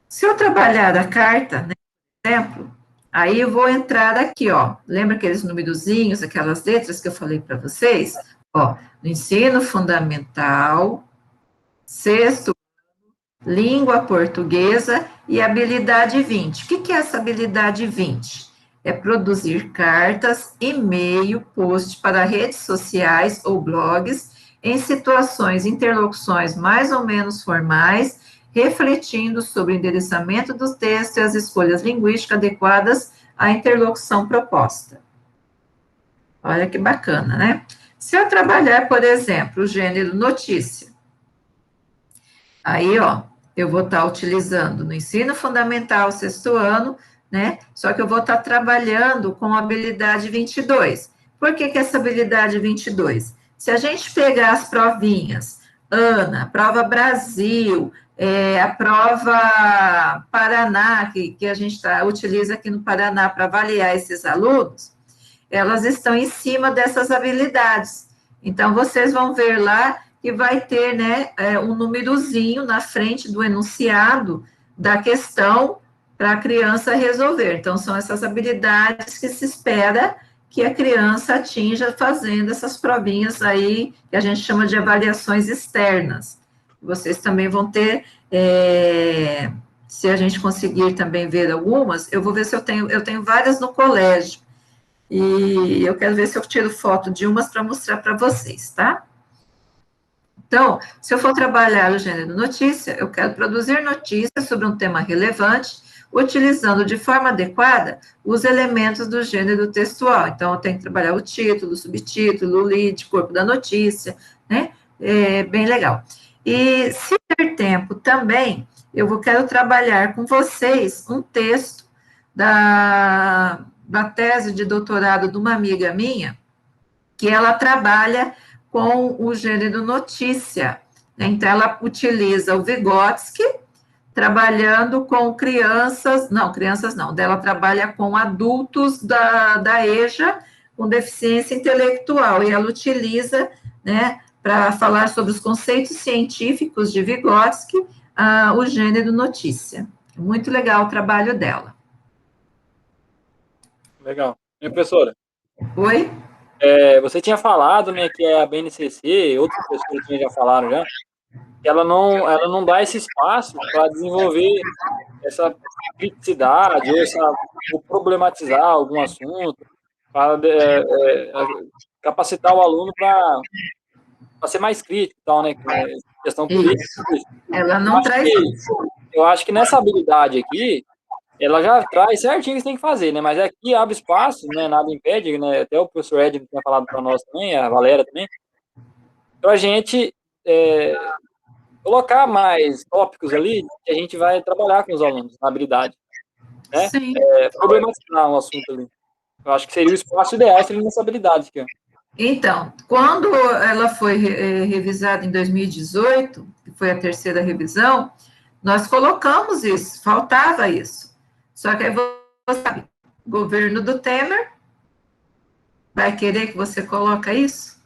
Se eu trabalhar a carta, né, por exemplo, aí eu vou entrar aqui, ó, lembra aqueles numerozinhos, aquelas letras que eu falei para vocês? Ó, no ensino fundamental, 6º, língua portuguesa e habilidade 20. O que é essa habilidade 20? É produzir cartas, e-mail, post para redes sociais ou blogs em situações, interlocuções mais ou menos formais, refletindo sobre o endereçamento do texto e as escolhas linguísticas adequadas à interlocução proposta. Olha que bacana, né? Se eu trabalhar, por exemplo, o gênero notícia, aí, ó, eu vou estar utilizando no ensino fundamental, sexto ano, né? Só que eu vou estar trabalhando com a habilidade 22. Por que essa habilidade 22? Se a gente pegar as provinhas, Ana, prova Brasil, a prova Paraná, que a gente utiliza aqui no Paraná para avaliar esses alunos, elas estão em cima dessas habilidades. Então, vocês vão ver lá que vai ter, né, um númerozinho na frente do enunciado da questão para a criança resolver. Então, são essas habilidades que se espera que a criança atinja fazendo essas provinhas aí, que a gente chama de avaliações externas. Vocês também vão ter, se a gente conseguir também ver algumas, eu vou ver se eu tenho várias no colégio, e eu quero ver se eu tiro foto de umas para mostrar para vocês, tá? Então, se eu for trabalhar o gênero notícia, eu quero produzir notícias sobre um tema relevante, utilizando de forma adequada os elementos do gênero textual. Então, eu tenho que trabalhar o título, o subtítulo, o lead, corpo da notícia, né? É bem legal. E, se ter tempo também, quero trabalhar com vocês um texto da tese de doutorado de uma amiga minha, que ela trabalha com o gênero notícia. Então, ela utiliza o Vygotsky, trabalhando com crianças não, ela trabalha com adultos da EJA com deficiência intelectual, e ela utiliza, né, para falar sobre os conceitos científicos de Vygotsky, o gênero notícia. Muito legal o trabalho dela. Legal. Minha professora. Oi? Você tinha falado, né, que a BNCC, outros professores também já falaram já, que ela não dá esse espaço para desenvolver essa criticidade ou problematizar algum assunto, para capacitar o aluno para ser mais crítico e tal, né? Questão política. Isso. Ela não traz eu acho que nessa habilidade aqui, ela já traz certinho o que você tem que fazer, né? Mas aqui abre espaço, né? Nada impede, né? Até o professor Edson tinha falado para nós também, a Valéria também, para a gente colocar mais tópicos ali que a gente vai trabalhar com os alunos na habilidade, né? Sim. Problematizar um assunto ali. Eu acho que seria o espaço ideal seria nessa habilidade aqui, ó. Então, quando ela foi revisada em 2018, que foi a terceira revisão, nós colocamos isso, faltava isso. Só que aí você sabe, o governo do Temer vai querer que você coloque isso?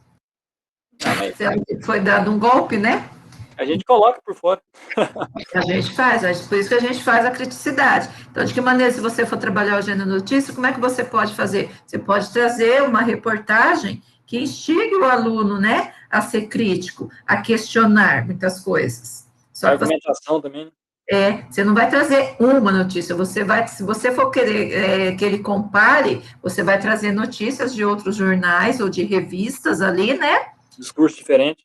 Foi dado um golpe, né? A gente coloca por fora. A gente faz, por isso que a gente faz a criticidade. Então, de que maneira, se você for trabalhar o gênero notícia, como é que você pode fazer? Você pode trazer uma reportagem que instigue o aluno, né, a ser crítico, a questionar muitas coisas. Só a argumentação também, né? Você não vai trazer uma notícia, se você for querer que ele compare, você vai trazer notícias de outros jornais ou de revistas ali, né? Discurso diferente.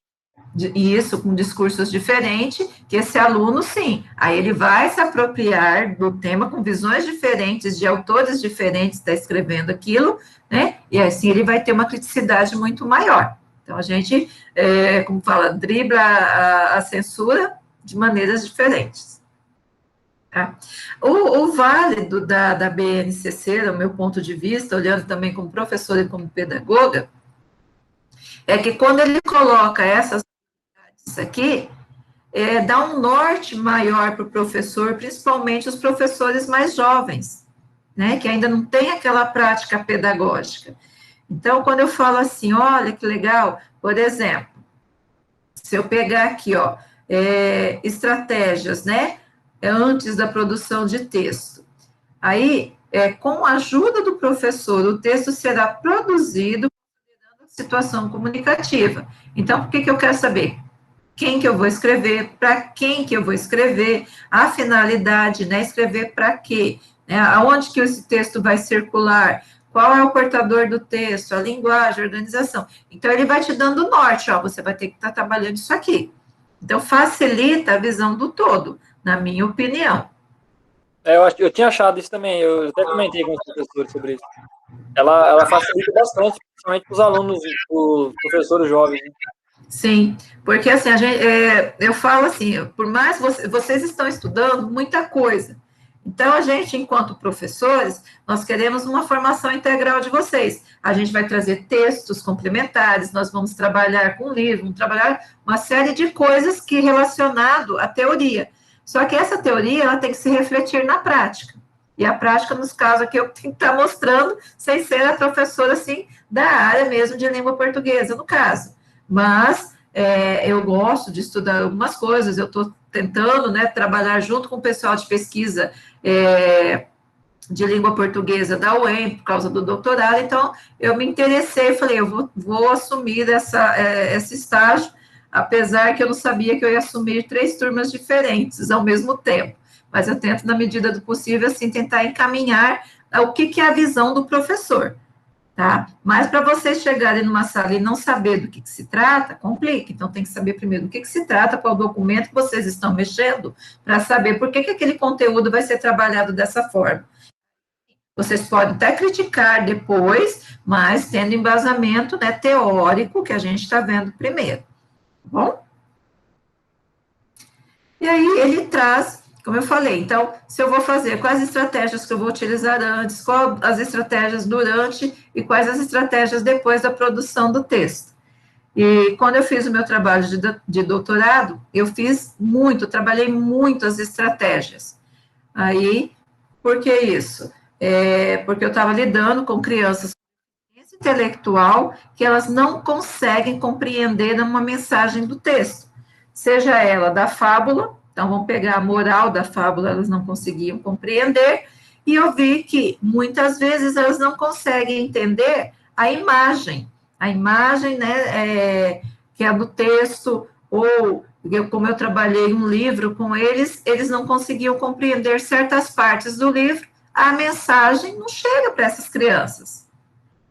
Isso, com discursos diferentes, que esse aluno, sim, aí ele vai se apropriar do tema com visões diferentes, de autores diferentes, está escrevendo aquilo, né, e assim ele vai ter uma criticidade muito maior. Então, a gente, como fala, dribla a censura de maneiras diferentes. Tá? O válido da BNCC, do meu ponto de vista, olhando também como professora e como pedagoga, é que quando ele coloca essas aqui, dá um norte maior para o professor, principalmente os professores mais jovens, né, que ainda não tem aquela prática pedagógica. Então, quando eu falo assim, olha que legal, por exemplo, se eu pegar aqui, ó, estratégias, né, antes da produção de texto, aí, com a ajuda do professor, o texto será produzido considerando a situação comunicativa. Então, por que eu quero saber? Quem que eu vou escrever, para quem que eu vou escrever, a finalidade, né, escrever para quê, né, aonde que esse texto vai circular, qual é o portador do texto, a linguagem, a organização. Então, ele vai te dando norte, ó, você vai ter que estar trabalhando isso aqui. Então, facilita a visão do todo, na minha opinião. Eu tinha achado isso também, eu até comentei com os professores sobre isso. ela facilita bastante, principalmente para os alunos, os professores jovens. Né? Sim, porque assim, eu falo assim, por mais vocês estão estudando muita coisa, então a gente, enquanto professores, nós queremos uma formação integral de vocês. A gente vai trazer textos complementares, nós vamos trabalhar com livro, vamos trabalhar uma série de coisas que relacionado à teoria. Só que essa teoria, ela tem que se refletir na prática. E a prática, nos casos aqui, eu tenho que estar mostrando, sem ser a professora, assim, da área mesmo de língua portuguesa, no caso. Mas eu gosto de estudar algumas coisas, eu estou tentando, né, trabalhar junto com o pessoal de pesquisa de língua portuguesa da UEM, por causa do doutorado, então eu me interessei, falei, eu vou assumir esse estágio, apesar que eu não sabia que eu ia assumir 3 turmas diferentes ao mesmo tempo, mas eu tento, na medida do possível, assim, tentar encaminhar o que é a visão do professor. Tá? Mas para vocês chegarem numa sala e não saber do que se trata, complica. Então, tem que saber primeiro do que se trata, qual documento que vocês estão mexendo, para saber por que aquele conteúdo vai ser trabalhado dessa forma. Vocês podem até criticar depois, mas tendo embasamento, né, teórico, que a gente está vendo primeiro. Tá bom? E aí, ele traz, como eu falei, então, se eu vou fazer, quais estratégias que eu vou utilizar antes, quais as estratégias durante e quais as estratégias depois da produção do texto. E quando eu fiz o meu trabalho de doutorado, eu trabalhei muito as estratégias. Aí, por que isso? Porque eu estava lidando com crianças com deficiência intelectual que elas não conseguem compreender uma mensagem do texto, seja ela da fábula. Então, vamos pegar a moral da fábula, elas não conseguiam compreender, e eu vi que, muitas vezes, elas não conseguem entender a imagem, né, que é do texto, ou, como eu trabalhei um livro com eles, eles não conseguiam compreender certas partes do livro, a mensagem não chega para essas crianças.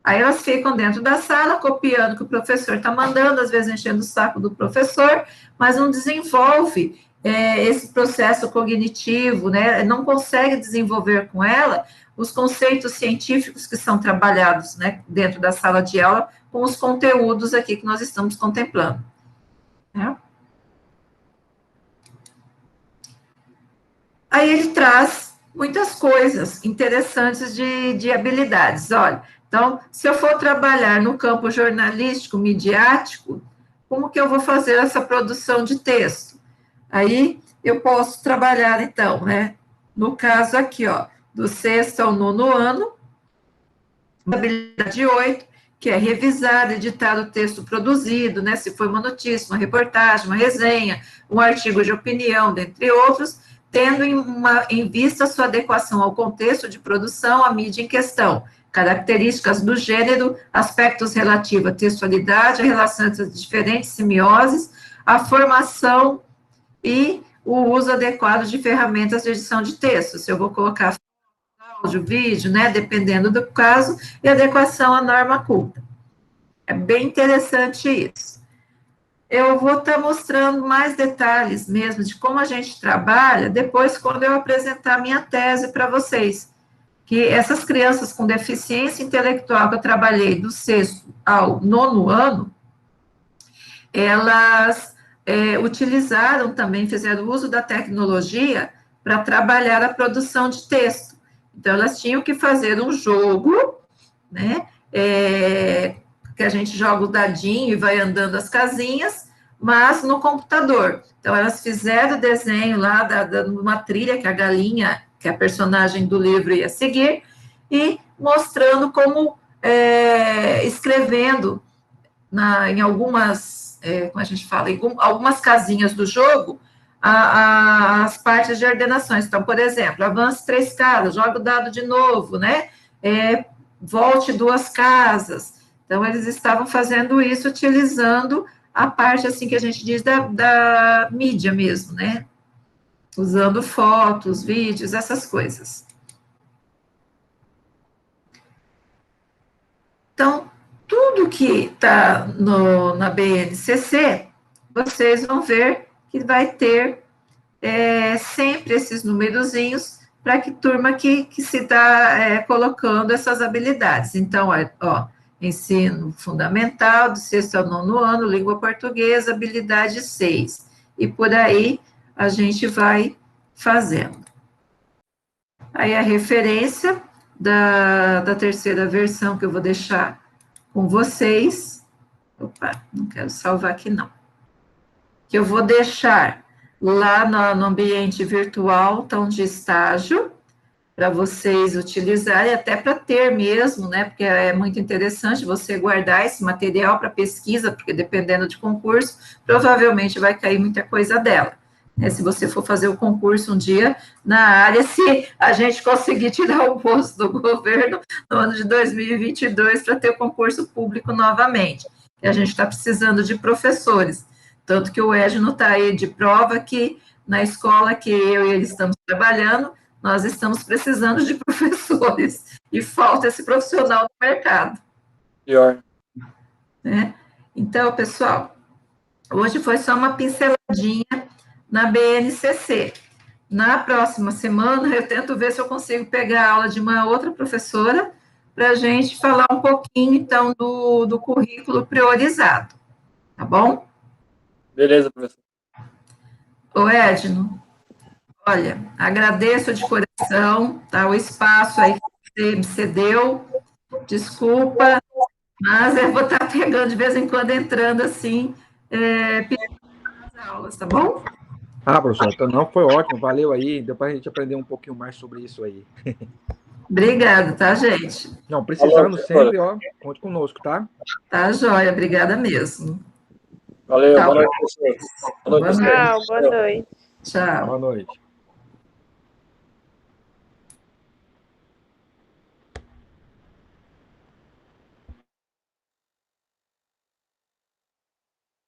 Aí elas ficam dentro da sala, copiando o que o professor está mandando, às vezes enchendo o saco do professor, mas não desenvolve esse processo cognitivo, né? Não consegue desenvolver com ela os conceitos científicos que são trabalhados, né, dentro da sala de aula, com os conteúdos aqui que nós estamos contemplando. Né? Aí ele traz muitas coisas interessantes de habilidades. Olha, então, se eu for trabalhar no campo jornalístico, midiático, como que eu vou fazer essa produção de texto? Aí, eu posso trabalhar, então, né, no caso aqui, ó, do 6º ao 9º ano, habilidade 8, que é revisar, editar o texto produzido, né, se foi uma notícia, uma reportagem, uma resenha, um artigo de opinião, dentre outros, tendo em vista sua adequação ao contexto de produção, à mídia em questão, características do gênero, aspectos relativos à textualidade, a relação entre as diferentes semioses, a formação e o uso adequado de ferramentas de edição de texto, se eu vou colocar áudio, vídeo, né, dependendo do caso, e adequação à norma culta. É bem interessante isso. Eu vou estar mostrando mais detalhes mesmo de como a gente trabalha depois, quando eu apresentar a minha tese para vocês. Que essas crianças com deficiência intelectual que eu trabalhei do 6º ao 9º ano, elas utilizaram também, fizeram uso da tecnologia para trabalhar a produção de texto. Então, elas tinham que fazer um jogo, né, que a gente joga o dadinho e vai andando as casinhas, mas no computador. Então, elas fizeram o desenho lá uma trilha que a galinha, que a personagem do livro ia seguir, e mostrando como, escrevendo em algumas, como a gente fala, em algumas casinhas do jogo, as partes de ordenações. Então, por exemplo, avance 3 casas, joga o dado de novo, né? Volte 2 casas. Então, eles estavam fazendo isso utilizando a parte, assim, que a gente diz da mídia mesmo, né? Usando fotos, vídeos, essas coisas. Então, tudo que está na BNCC, vocês vão ver que vai ter sempre esses numerozinhos para que turma que se está colocando essas habilidades. Então, ó, ensino fundamental, do 6º ao 9º ano, língua portuguesa, habilidade 6. E por aí a gente vai fazendo. Aí a referência da 3ª versão que eu vou deixar com vocês. Opa, não quero salvar aqui não. Que eu vou deixar lá no ambiente virtual, então, de estágio, para vocês utilizarem, até para ter mesmo, né? Porque é muito interessante você guardar esse material para pesquisa, porque dependendo de concurso, provavelmente vai cair muita coisa dela. Se você for fazer o concurso um dia na área, se a gente conseguir tirar o posto do governo no ano de 2022 para ter o concurso público novamente. E a gente está precisando de professores. Tanto que o Edno está aí de prova que na escola que eu e ele estamos trabalhando, nós estamos precisando de professores. E falta esse profissional no mercado. Pior. Né? Então, pessoal, hoje foi só uma pinceladinha na BNCC. Na próxima semana, eu tento ver se eu consigo pegar a aula de uma outra professora para a gente falar um pouquinho, então, do currículo priorizado. Tá bom? Beleza, professor. Ô, Edno, olha, agradeço de coração, tá, o espaço aí que você me cedeu, desculpa, mas eu vou estar pegando de vez em quando, entrando assim, pedindo as aulas, tá bom? Professor, então não, foi ótimo, valeu aí, deu para a gente aprender um pouquinho mais sobre isso aí. Obrigada, tá, gente? Não, precisando sempre, ó, conte conosco, tá? Tá, joia, obrigada mesmo. Valeu, Tchau. boa noite, professor. Boa noite, Tchau, boa noite. Tchau. Boa noite.